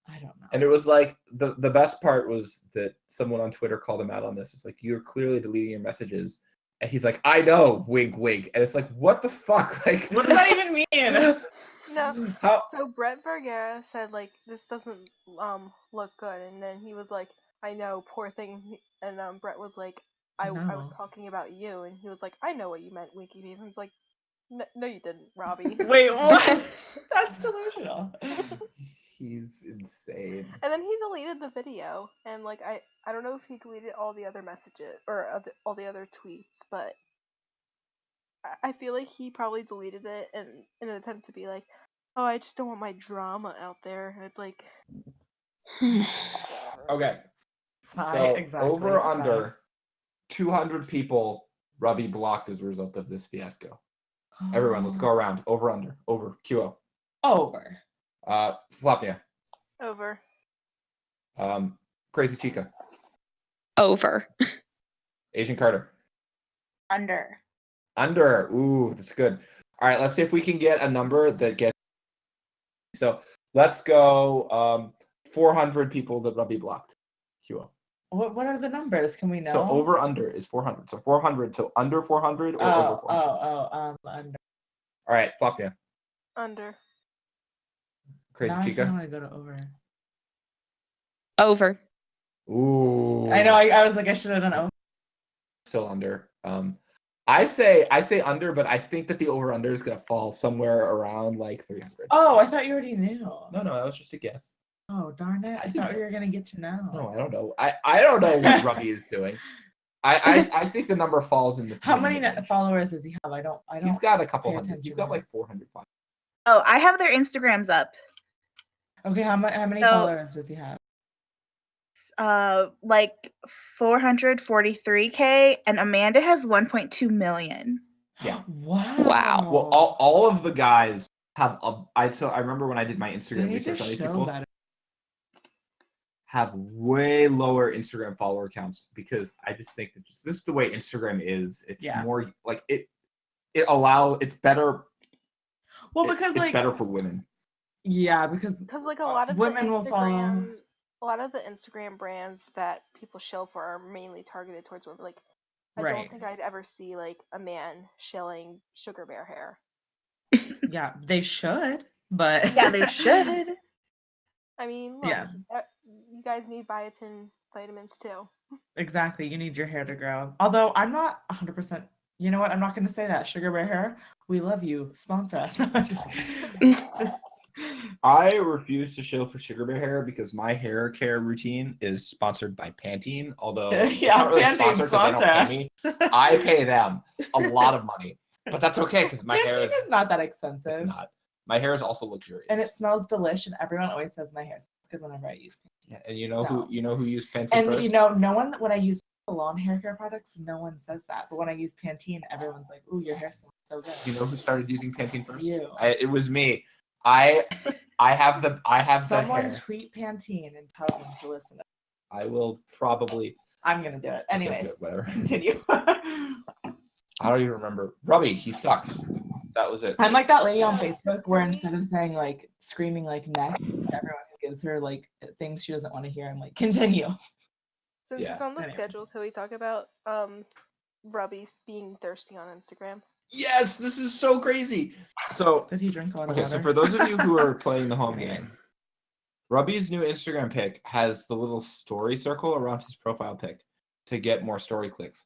I don't know. And it was like the best part was that someone on Twitter called him out on this. It's like, you're clearly deleting your messages. And he's like, I know, wink, wink. And it's like, what the fuck? Like, What does that even mean? No. How? So Brett Vergara said like this doesn't look good, and then he was like, I know, poor thing, and Brett was like, I was No. talking about you, and he was like, I know what you meant, Winky Face, and it's like, no you didn't, Robbie. Wait, what? That's delusional. He's insane. And then he deleted the video, and like I don't know if he deleted all the other messages or all the other tweets, but I feel like he probably deleted it in an attempt to be like, oh, I just don't want my drama out there, and it's like, whatever. Okay. Sigh, So exactly. over sigh. under 200 people Rubby blocked as a result of this fiasco. Everyone, let's go around. Over under. Over. QO. Over. Flopnia. Over. Crazy Chica. Over. AsianCarter. Under. Under. Ooh, that's good. All right, let's see if we can get a number that gets. So let's go 400 people that Rubby blocked. QO. What are the numbers? Can we know? So over under is 400. So 400. So under 400 or over 400? Under. All right, Flopnia. Under. Crazy Now I Chica. kinda wanna go to over. Over. Ooh. I know. I was like, I should have done over. Still under. I say under, but I think that the over under is gonna fall somewhere around like 300. Oh, I thought you already knew. No, that was just a guess. Oh, darn it! I thought we were gonna get to know. No, I don't know. I don't know what Rubby is doing. I think the number falls in the. How many 300 range. followers does he have? I don't. He's got a couple pay hundred. He's attention got to like 400 followers. Oh, I have their Instagrams up. Okay, how many So- followers does he have? Like 443K, and Amanda has 1.2 million. Yeah. Wow. Wow. Well, all of the guys have. I remember when I did my They Instagram need to research on these show people. better. Have way lower Instagram follower counts because I just think that this is the way Instagram is. It's Yeah. more like it's better. Well, because it's like better for women. yeah, because Because like a lot of women the will follow. Instagram, a lot of the Instagram brands that people shill for are mainly targeted towards women. Like, I don't Right. think I'd ever see like a man shilling sugar bear hair. Yeah, they should, but Yeah, they should. I mean, look, Yeah. you guys need biotin vitamins too. Exactly. You need your hair to grow. Although I'm not 100%. You know what? I'm not going to say that. Sugar Bear Hair, we love you. Sponsor us. I'm just- I refuse to shill for sugar bear hair because my hair care routine is sponsored by Pantene. Although it's Yeah, not really Pantene sponsored because they don't sponsor pay me. I pay them a lot of money, but that's okay because my hair Pantene is. is not that It's expensive. not. My hair is also luxurious. And it smells delicious. And everyone always says my hair smells good whenever I use Pantene. Yeah, and you know So- who used Pantene And first? you know, no one, when I use salon hair care products, no one says that. But when I use Pantene, everyone's like, ooh, your hair smells so good. You know who started using Pantene first? You. It was me. I have the Someone hair. tweet Pantene and tell them to listen. I will probably. I'm going to do it. Anyways, Okay, whatever. continue. I don't even remember. Rubby, he sucks. That was it. I'm like that lady on Facebook where instead of saying like screaming like next, everyone who gives her like things she doesn't want to hear, I'm like, continue. Since Yeah. it's on the Anyway. schedule, can we talk about Rubby being thirsty on Instagram? Yes, this is so crazy. So Did he drink a lot of okay, water? so for those of you who are playing the home Anyways. game, Rubby's new Instagram pic has the little story circle around his profile pic to get more story clicks.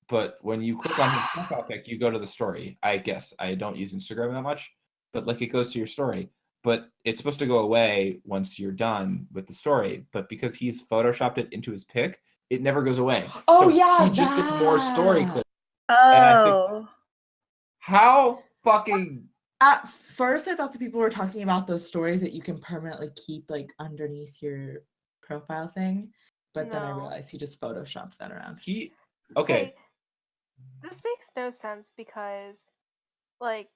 But when you click on his profile pic, you go to the story. I guess I don't use Instagram that much, but like it goes to your story. But it's supposed to go away once you're done with the story. But because he's photoshopped it into his pic, it never goes away. Oh, So yeah, he just gets more story that. clicks. Oh. How fucking At first, I thought the people were talking about those stories that you can permanently keep like underneath your profile thing, but then I No. realized he just photoshopped that around. okay. Hey, this makes no sense because, like,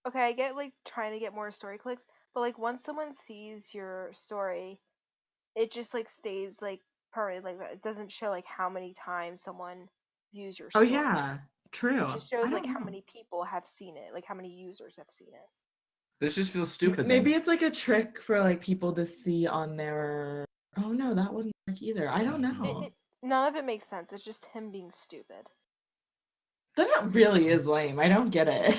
okay, I get like trying to get more story clicks, but like once someone sees your story, it just like stays like permanent. Like it doesn't show like how many times someone views your Oh story. yeah, true. It just I shows don't like how know. many people have seen it, like how many users have seen it. This just feels stupid. Maybe then. it's like a trick for like people to see on their. Oh no, that wouldn't work either. I don't know. None of it makes sense. It's just him being stupid. That really is lame. I don't get it.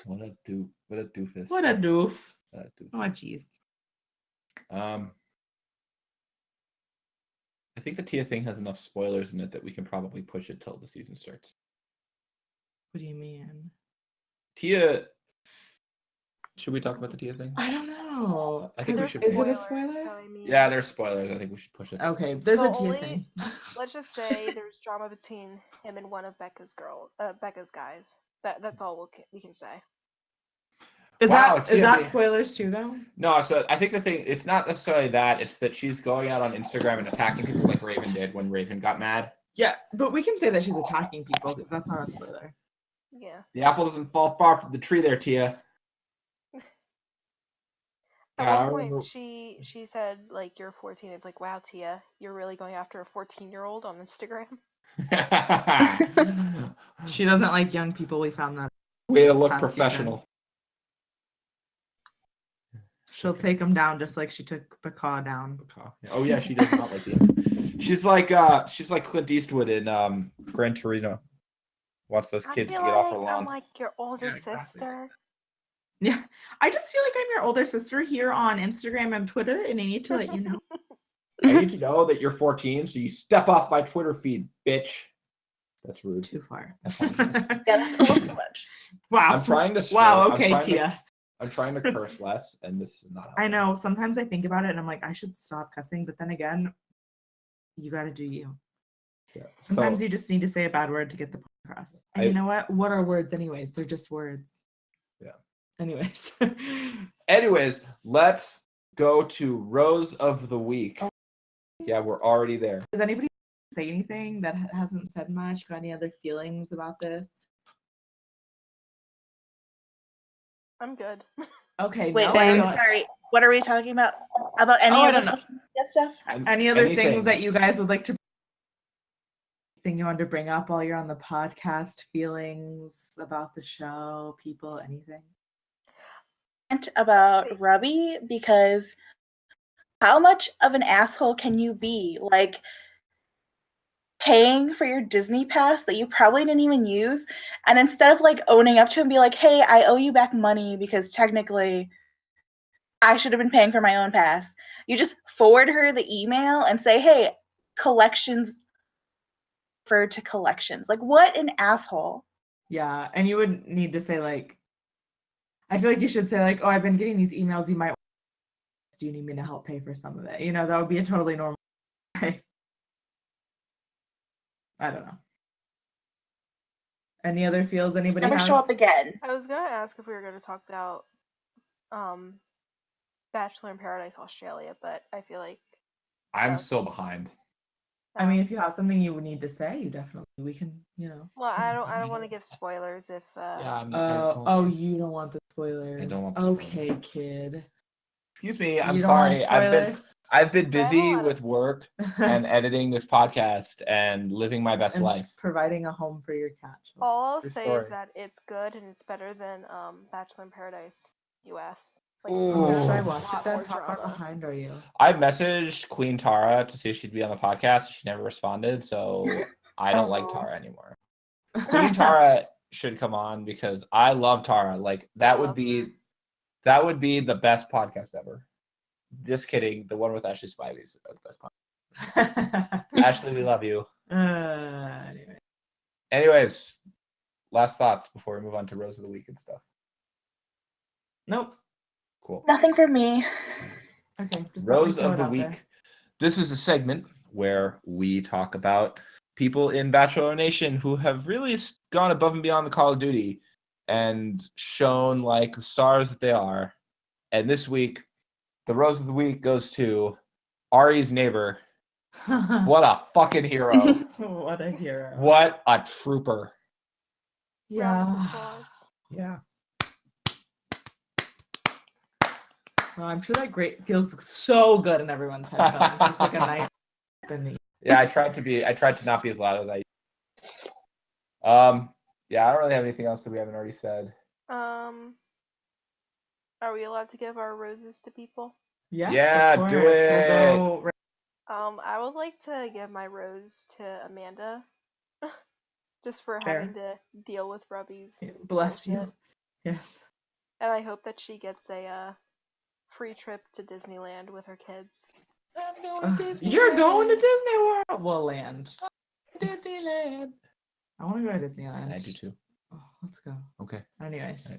What a doofus. What a doof. What a doof. Oh jeez. I think the Tia thing has enough spoilers in it that we can probably push it till the season starts. What do you mean? Tia. Should we talk about the Tia thing? I don't know. I think we 'Cause should Is push it a it. spoiler? So, I mean, Yeah, there's spoilers. I think we should push it. Okay, there's So a Tia only- thing. let's just say there's drama between him and one of Becca's guys. That's all we can say. Is Wow, that Tia, spoilers too though? No, so I think the thing, it's not necessarily that, it's that she's going out on Instagram and attacking people like Raven did when Raven got mad. Yeah, but we can say that she's attacking people because that's not a spoiler. Yeah. The apple doesn't fall far from the tree there, Tia. At Yeah, I one remember- point, she said, like, you're 14. It's like, wow, Tia, you're really going after a 14-year-old on Instagram? She doesn't like young people. We found that. Way to look Past professional. She'll take them down just like she took Bacall down. Oh yeah, she does not like the. She's like Clint Eastwood in Gran Torino. Wants those kids to get off her lawn. I'm like your older Yeah, exactly. sister. Yeah, I just feel like I'm your older sister here on Instagram and Twitter, and I need to let you know. I need to know that you're 14, so you step off my Twitter feed, bitch. That's rude. Too far. Yeah, that's a little too much. Wow. I'm trying to. Wow. I'm Okay, trying to- Tia. I'm trying to curse less, and this is not helping. I know. Sometimes I think about it, and I'm like, I should stop cussing. But then again, you got to do you. Yeah. Sometimes So, you just need to say a bad word to get the point across. And you know what? What are words, anyways? They're just words. Yeah. Anyways. anyways, let's go to Rose of the Week. Yeah, we're already there. Does anybody say anything that hasn't said much? Got any other feelings about this? I'm good. Okay. Wait, no, wait, I I'm don't- sorry. What are we talking about? About any Oh, I of the don't know. social media stuff? Any other Anything. things that you guys would like to thing you want to bring up while you're on the podcast? Feelings about the show, people, anything? About Rubby, because how much of an asshole can you be? Like, paying for your Disney pass that you probably didn't even use, and instead of like owning up to him and be like, hey, I owe you back money because technically I should have been paying for my own pass, you just forward her the email and say, hey, collections refer to collections. Like, what an asshole. Yeah, and you would need to say like, I feel like you should say like, oh, I've been getting these emails. You might. Do you need me to help pay for some of it? You know, that would be a totally normal. I don't know. Any other feels anybody Never has? show up again. I was gonna ask if we were gonna talk about Bachelor in Paradise Australia, but I feel like I'm so behind. I mean, if you have something you would need to say, you definitely we can, you know. well, I don't want to give spoilers if Yeah. You don't want the spoilers. I don't want the Okay, spoilers. kid. Excuse me. I'm You don't want sorry. I've been I busy don't wanna- with work and editing this podcast and living my best and life. providing a home for your cat. all I'll True say story. is that it's good and it's better than Bachelor in Paradise US. Like, Ooh. Oh, should I a watch lot it then? more How far drama. behind are you? I messaged Queen Tara to see if she'd be on the podcast. She never responded, so I don't like Oh. Tara anymore. Queen Tara should come on because I love Tara. Like that would love be her. the best podcast ever. Just kidding. The one with Ashley Spivey is the best podcast. Ashley, we love you. Anyway. Anyways, last thoughts before we move on to Rose of the Week and stuff. Nope. Cool. Nothing for me. Okay. Just thought we'd Rose throw of it the out there. Week. This is a segment where we talk about people in Bachelor Nation who have really gone above and beyond the Call of Duty and shown like the stars that they are. And this week, the Rose of the Week goes to Ari's neighbor. What a fucking hero. What a hero. What a trooper. Round of Yeah. applause. Yeah. Well, I'm sure that great feels so good in everyone's headphones. It's just like a nice in the Yeah, I tried to not be as loud as I yeah, I don't really have anything else that we haven't already said. Are we allowed to give our roses to people? Yes, Yeah, of do course. it. We'll go I would like to give my rose to Amanda, just for Fair. having to deal with Rubby's Bless bullshit. you. Yes. And I hope that she gets a free trip to Disneyland with her kids. I'm going to Disneyland. You're going to Disney World. Well, land. Disneyland. I want to go to Disneyland. I do too. Oh, let's go. Okay. Anyways.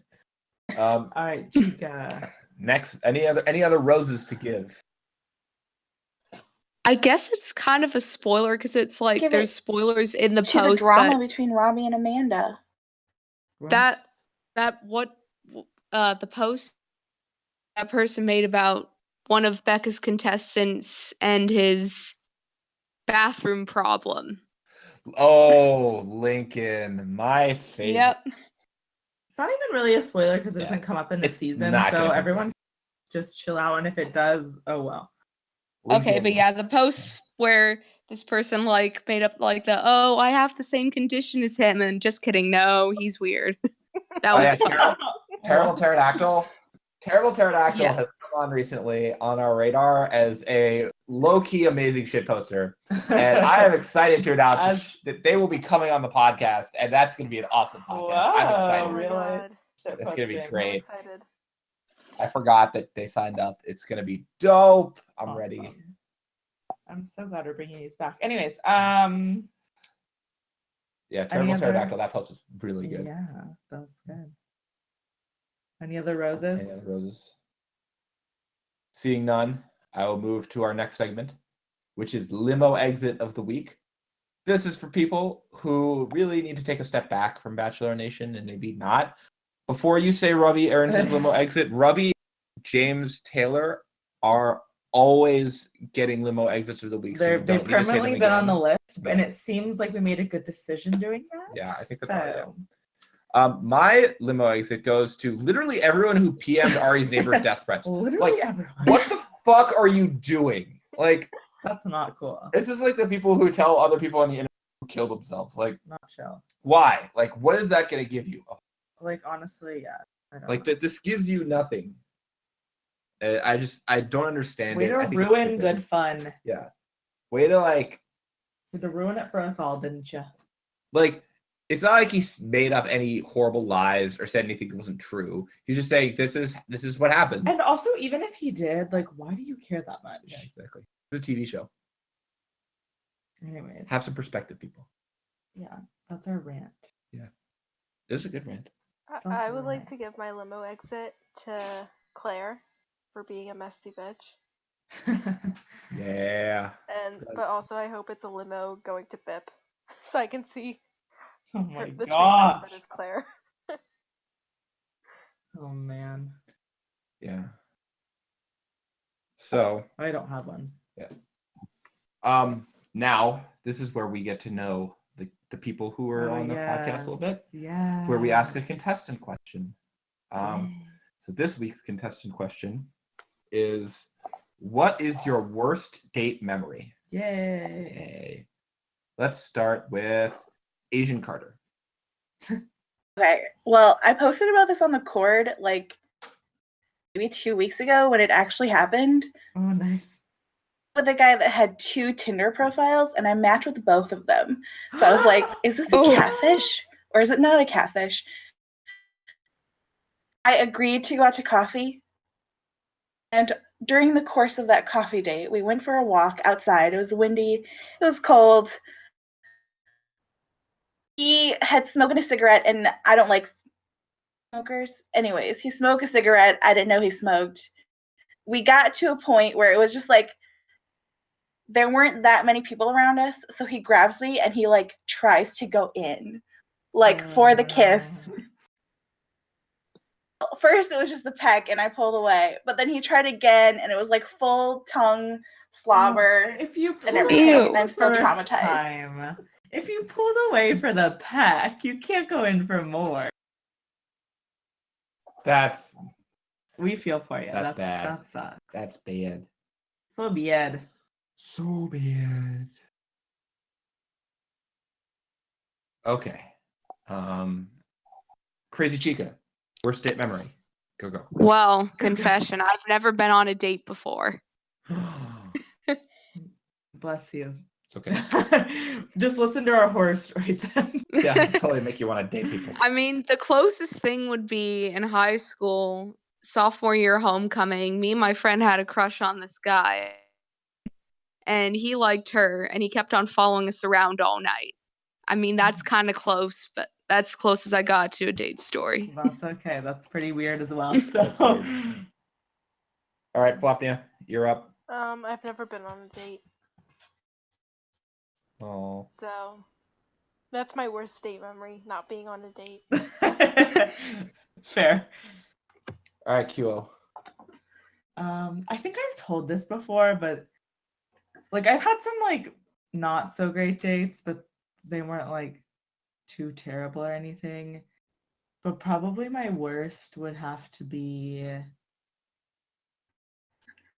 All All right, Chica. Next, any other roses to give? I guess it's kind of a spoiler because it's like Give there's it spoilers in the to the post, drama but between Robbie and Amanda. that what the post that person made about one of Becca's contestants and his bathroom problem. Oh, Lincoln, my favorite. Yep. It's not even really a spoiler because it Yeah. doesn't come up in the It's season, not gonna so come everyone just chill out. And if it does, oh well. Okay, Lincoln. but yeah, the posts where this person like made up like I have the same condition as him, and just kidding, no, he's weird. That Oh, was yeah, fun. Terrible Pterodactyl. Terrible Pterodactyl Yes. has come on recently on our radar as a low-key amazing shit poster. And I am excited to announce that they will be coming on the podcast, and that's going to be an awesome podcast. I'm Wow, excited. Oh my really? god. It's going to be I'm great. excited. I forgot that they signed up. It's going to be dope. I'm ready. Awesome. I'm so glad we're bringing these back. Anyways, Yeah, Terrible other- Pterodactyl, that post was really good. yeah, that's good. Any other roses? Any other roses? Seeing none, I will move to our next segment, which is Limo Exit of the Week. This is for people who really need to take a step back from Bachelor Nation and maybe not. Before you say Rubby earns his limo exit, Rubby, James, Taylor are always getting limo exits of the week. They've permanently been on the list, and Yeah. it seems like we made a good decision doing that. Yeah, I think that's so. My limo exit goes to literally everyone who PM'd Ari's neighbor's death threats. Literally Like, everyone. what the fuck are you doing? Like, That's not cool. it's just like the people who tell other people on the internet who kill themselves. Like, Not chill. why? Like, what is that going to give you? Like, honestly, yeah. I don't Like, know. this gives you nothing. I don't understand Way it. to I think it's ruin stupid. good fun. Yeah. Way to, like, Way to ruin it for us all, didn't you? like, it's not like he made up any horrible lies or said anything that wasn't true. He's just saying this is what happened. And also, even if he did, like, why do you care that much? Yeah, exactly. It's a TV show. Anyways. Have some perspective, people. Yeah, that's our rant. This is a good rant. I would like Nice. to give my limo exit to Claire for being a messy bitch. Yeah. But also I hope it's a limo going to Bip, so I can see Oh my the treatment gosh. that is Claire. Oh man. Yeah. So, I don't have one. now this is where we get to know the people who are on the podcast a little bit, Yeah. where we ask a contestant question. So this week's contestant question is, what is your worst date memory? Yay. Yay. Let's start with AsianCarter. Okay. Well, I posted about this on the Cord like maybe 2 weeks ago when it actually happened Oh, nice. with a guy that had 2 Tinder profiles, and I matched with both of them. So I was like, is this a Oh. catfish or is it not a catfish? I agreed to go out to coffee. And during the course of that coffee date, we went for a walk outside. It was windy. It was cold. He had smoked a cigarette, and I don't like smokers. Anyways, he smoked a cigarette. I didn't know he smoked. We got to a point where it was just like there weren't that many people around us. So he grabs me and he like tries to go in, like for the kiss. First, it was just a peck, and I pulled away. But then he tried again, and it was like full tongue slobber. If you pulled and everything, away and I'm still first traumatized. time, if you pulled away for the peck, you can't go in for more. That's We feel for you. That's bad. That sucks. bad. So bad. So bad. Okay. Crazy Chica. Worst date memory. Go. Well, confession, I've never been on a date before. Bless you. It's okay. Just listen to our horror stories then. Yeah, totally make you want to date people. I mean, the closest thing would be in high school, sophomore year homecoming. Me and my friend had a crush on this guy, and he liked her, and he kept on following us around all night. I mean, that's kind of close, but that's close as I got to a date story. That's okay. That's pretty weird as well. So, That's weird. All right, Flopnia, you're up. I've never been on a date, Oh. so that's my worst date memory, not being on a date. fair. All right, QO. I think I've told this before, but like I've had some like not so great dates, but they weren't like too terrible or anything. But probably my worst would have to be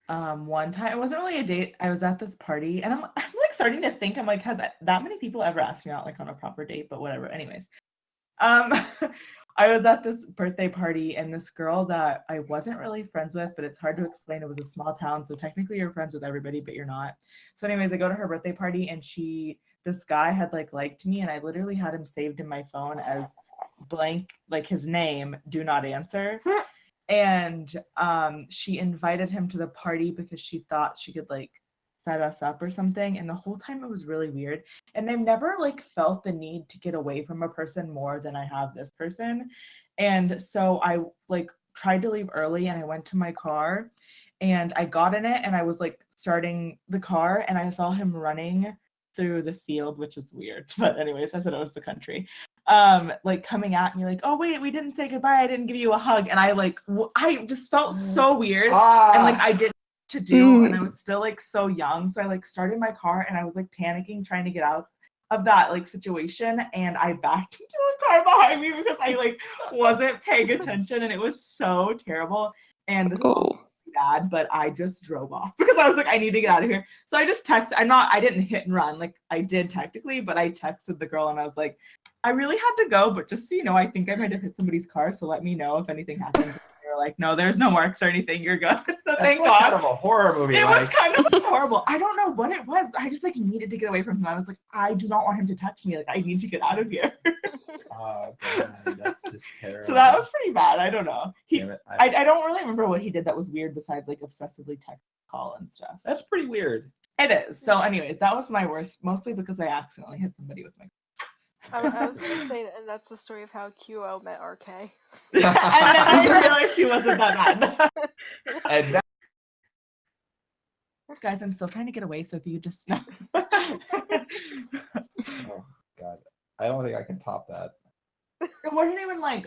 one time. It wasn't really a date. I was at this party, and I'm like starting to think, I'm like, has that many people ever asked me out like on a proper date? But whatever. Anyways, I was at this birthday party, and this girl that I wasn't really friends with, but it's hard to explain. It was a small town, so technically you're friends with everybody, but you're not. So anyways, I go to her birthday party, and this guy had like liked me, and I literally had him saved in my phone as blank, like his name, do not answer. And she invited him to the party because she thought she could like set us up or something. And the whole time it was really weird. And I've never like felt the need to get away from a person more than I have this person. And so I like tried to leave early, and I went to my car, and I got in it, and I was like starting the car, and I saw him running through the field, which is weird. But anyways, I said it was the country. Like coming at me like, oh wait, we didn't say goodbye, I didn't give you a hug. And I like I just felt so weird, and like I didn't know what to do, and I was still like so young, so I like started my car, and I was like panicking trying to get out of that like situation, and I backed into a car behind me because I like wasn't paying attention, and it was so terrible. And this is all bad, but I just drove off because I was like, I need to get out of here. So I just texted. I didn't hit and run, like I did technically, but I texted the girl, and I was like, I really had to go, but just so you know, I think I might have hit somebody's car, so let me know if anything happens. They were like, no, there's no marks or anything, you're good. So That's thank like God. kind of a horror movie. It was kind of horrible. I don't know what it was, but I just like needed to get away from him. I was like, I do not want him to touch me. Like, I need to get out of here. Oh, God, that's just terrible. So that was pretty bad. I don't know. Damn it. I don't really remember what he did that was weird besides like obsessively text call and stuff. That's pretty weird. It is. So anyways, that was my worst, mostly because I accidentally hit somebody with my I was gonna say that, and that's the story of how QO met RK. And then I realized he wasn't that bad. And that, Guys, I'm still trying to get away, so if you just oh, God. I don't think I can top that. It wasn't even like,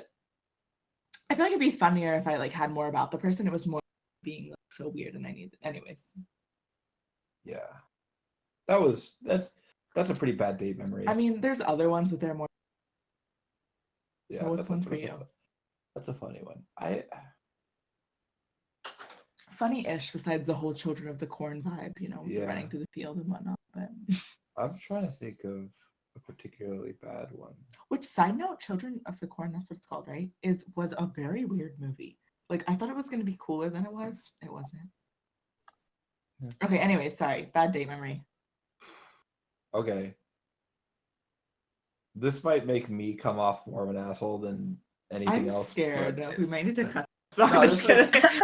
I feel like it'd be funnier if I like had more about the person. It was more being like so weird, and I needed anyways. Yeah. That's a pretty bad date memory. I mean, there's other ones, but they're more. Yeah, so what's one for you? That's a funny one. Funny-ish, besides the whole Children of the Corn vibe, you know, with the Yeah. running through the field and whatnot. But I'm trying to think of a particularly bad one. which, side note, Children of the Corn, that's what it's called, right? Was a very weird movie. Like I thought it was gonna be cooler than it was. It wasn't. Yeah. Okay. Anyway, sorry. Bad date memory. Okay. This might make me come off more of an asshole than anything I'm else. scared. but We might need to cut. So No, I'm just this is- kidding.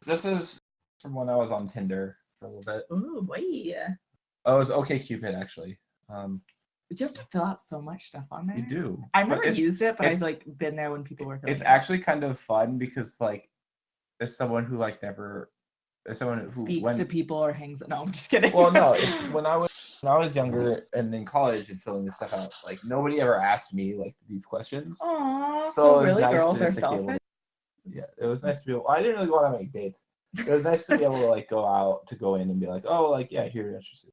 This is from when I was on Tinder for a little bit. Oh boy. Oh, it was OkCupid actually. You have to fill out so much stuff on there. You do. I've But never it's- used it, but I've it's- like been there when people were filling It's it out. actually kind of fun because like, as someone who like never, as someone who Speaks to people or hangs. No, I'm just kidding. Well, no, it's when I was younger and in college and filling this stuff out. Like nobody ever asked me like these questions. Aw, So so it was really, nice girls to are just, like, be able selfish. Yeah, it was nice to be able. I didn't really go on that many dates. It was nice to be able to like go in and be like, oh, like yeah, here you're interested.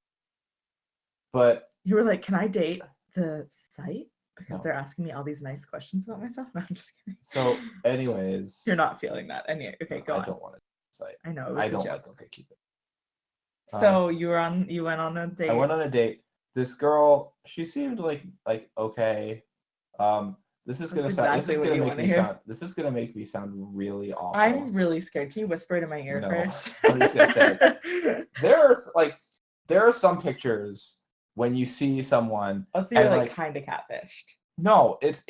But You were like, can I date the site? Because No. they're asking me all these nice questions about myself. No, I'm just kidding. so, anyways, You're not feeling that. Anyway, okay, go I on. don't want to say. I know. It was I a don't joke. like OkCupid. So you went on a date. I went on a date. This girl, she seemed like okay. This is That's gonna sound. exactly This is what gonna you make wanna me hear. sound. This is gonna make me sound really awful. I'm really scared. Can you whisper it in my ear No, first? I'm just gonna say there are some pictures when you see someone. Oh, so you're and, like kind of catfished. No, it's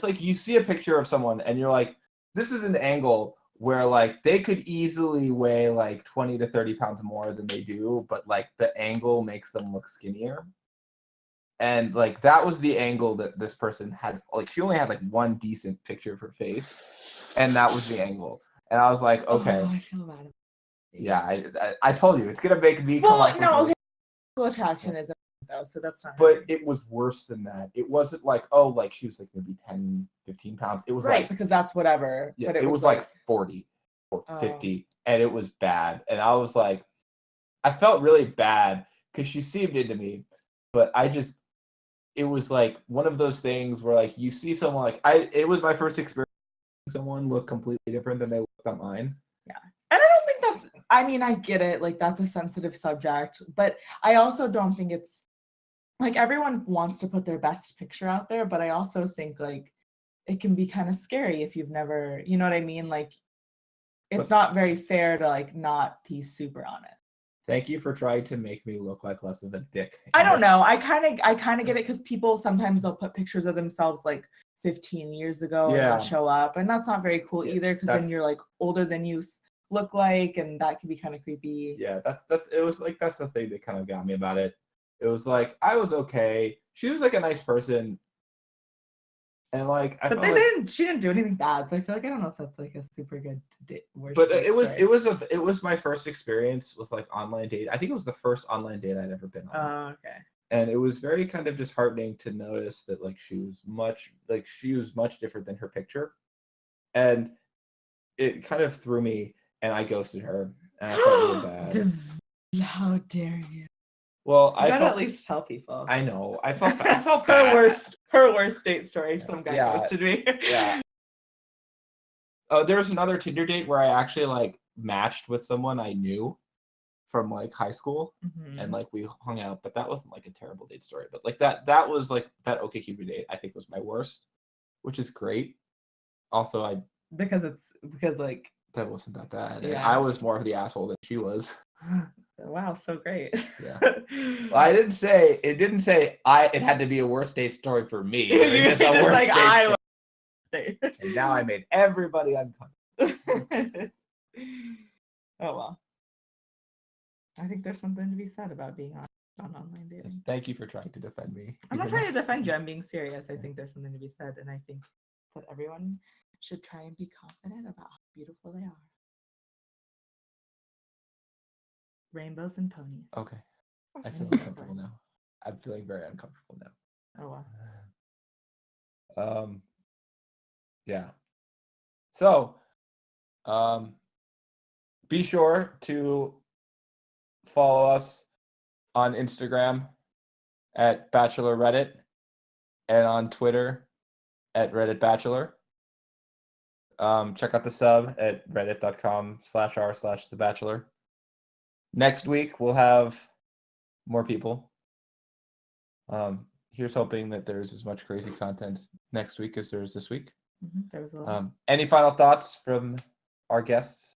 like you see a picture of someone and you're like, this is an angle where like they could easily weigh like 20 to 30 pounds more than they do, but like the angle makes them look skinnier. And like that was the angle that this person had. Like she only had like one decent picture of her face, and that was the angle. And I was like, okay, Oh, I feel bad. yeah, I told you it's gonna make me come Well, off. no, with okay. Physical attraction isn't though, so that's not. But really- it was worse than that. It wasn't like, oh, like she was like maybe 10, 15 pounds. It was right, like, because that's whatever. yeah, But it was like 40 or 50, and it was bad. And I was like, I felt really bad because she seemed into me, but it was like one of those things where like you see someone like it was my first experience seeing someone look completely different than they looked on mine. Yeah. And I don't think that's, I mean, I get it, like that's a sensitive subject, but I also don't think it's like everyone wants to put their best picture out there, but I also think like it can be kind of scary if you've never, you know what I mean? Like it's not very fair to like not be super on it. Thank you for trying to make me look like less of a dick. I don't know. I kind of get it because people sometimes they'll put pictures of themselves like 15 years ago and Yeah. they'll show up, and that's not very cool Yeah, either because then you're like older than you look like, and that can be kind of creepy. Yeah, that's it was like that's the thing that kind of got me about it. It was like I was okay. She was like a nice person, and like I But felt like, she didn't do anything bad, so I feel like I don't know if that's like a super good worst but date story. it was my first experience with like online date. I think it was the first online date I'd ever been on. Oh, okay. And it was very kind of disheartening to notice that like she was much different than her picture, and it kind of threw me, and I ghosted her, and I felt really bad. How dare you? Well, I I gotta felt at least tell people. I know I felt bad. her worst date story. Some guy Yeah. ghosted me. Yeah. There was another Tinder date where I actually like matched with someone I knew from like high school, Mhm. and like we hung out, but that wasn't like a terrible date story. But like that was like that OkCupid date I think was my worst, which is great. Also, because like that wasn't that bad. And Yeah. I was more of the asshole than she was. wow, so great. Yeah. Well, it didn't say it had to be a worst date story for me. It was You're just a just worst like date I story. was. And now I made everybody uncomfortable. Oh well. I think there's something to be said about being on online Yes, dating. thank you for trying to defend me. I'm not even trying to defend you. I'm being serious. I think there's something to be said, and I think that everyone should try and be confident about how beautiful they are. Rainbows and ponies. though. Okay, I feel Okay. uncomfortable now. I'm feeling very uncomfortable now. Oh wow. Yeah. So, be sure to follow us on Instagram at Bachelor Reddit and on Twitter at Reddit Bachelor. Check out the sub at reddit.com/r/The Bachelor. Next week we'll have more people. Here's hoping that there's as much crazy content next week as there is this week. There was a lot. Any final thoughts from our guests?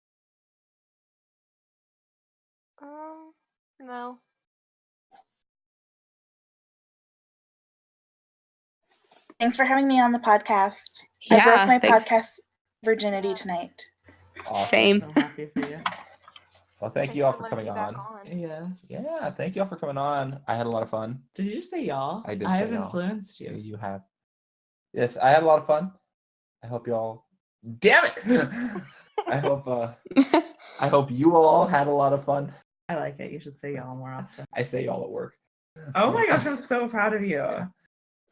No. Thanks for having me on the podcast. I broke my thanks. podcast virginity Yeah. tonight. Awesome. Same. So happy for you. Well, thank Thanks you all for letting coming me back on. Yeah. Yeah, thank you all for coming on. I had a lot of fun. Did you just say y'all? I did I say have y'all. influenced you. You have. Yes, I had a lot of fun. I hope you all. Damn it! I hope you all had a lot of fun. I like it. You should say y'all more often. I say y'all at work. Oh my gosh, I'm so proud of you.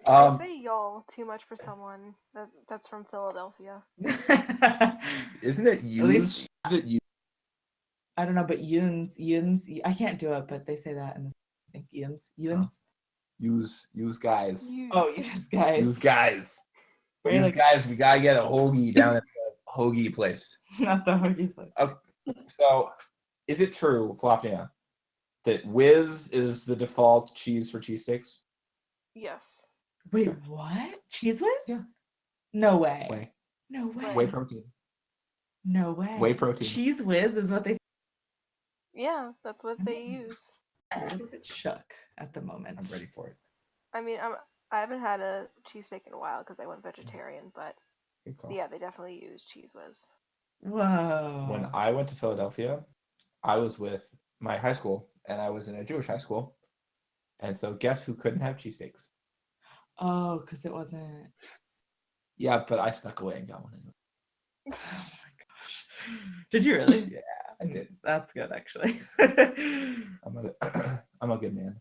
I say y'all too much for someone that's from Philadelphia. Isn't it you? least- Isn't it you? I don't know, but yuns, I can't do it, but they say that in I think yuns. Use guys. Oh yes, guys. Use guys. We're Use like, guys. We gotta get a hoagie down at the hoagie place. not the hoagie place. So, is it true, Flopnia, that Whiz is the default cheese for cheese sticks? Yes. Wait, what? Cheese whiz? Yeah. No way. Whey. No way. Whey protein. No way. Whey protein. Cheese whiz is what they. Yeah, that's what they use. I'm a bit shook at the moment. I'm ready for it. I mean, I haven't had a cheesesteak in a while because I went vegetarian, but Good call. yeah, they definitely use Cheese Whiz. Whoa. When I went to Philadelphia, I was with my high school, and I was in a Jewish high school. And so guess who couldn't have cheesesteaks? Oh, because it wasn't. Yeah, but I snuck away and got one anyway. Oh my gosh. Did you really? Yeah, I did. That's good, actually. I'm a good man.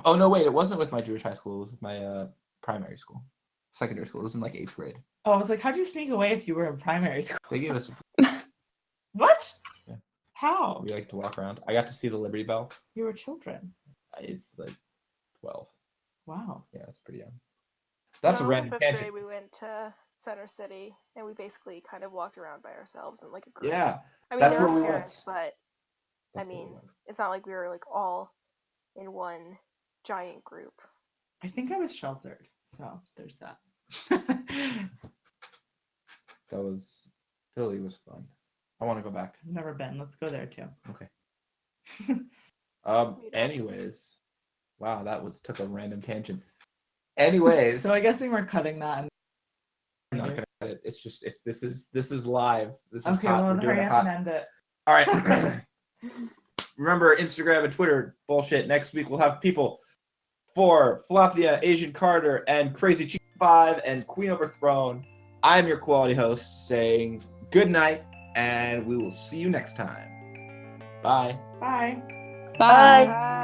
Oh, no, wait. It wasn't with my Jewish high school. It was with my primary school. Secondary school. It was in like 8th grade. Oh, I was like, how'd you sneak away if you were in primary school? They gave us What? Yeah. How? we like to walk around. I got to see the Liberty Bell. You were children. It's like 12. Wow. Yeah, it's pretty young. That's a When I was in random fifth tangent. grade, we went to Center City, and we basically kind of walked around by ourselves in like a group. Yeah, I mean, that's there where were we parents, went. but That's I where we mean, went. it's not like we were like all in one giant group. I think I was sheltered, so there's that. Philly was fun. I want to go back. I've never been. Let's go there too. Okay. Anyways, wow, took a random tangent. Anyways, So I guess we're cutting that. I'm not gonna cut it. It's just this is live. This is Okay, hot. well, We're doing hurry it up and hot. end it. All right. Remember Instagram and Twitter bullshit. Next week we'll have people for Flopnia, AsianCarter, and Crazy Chief 5 and Queen Overthrown. I'm your quality host saying good night, and we will see you next time. Bye. Bye. Bye. Bye.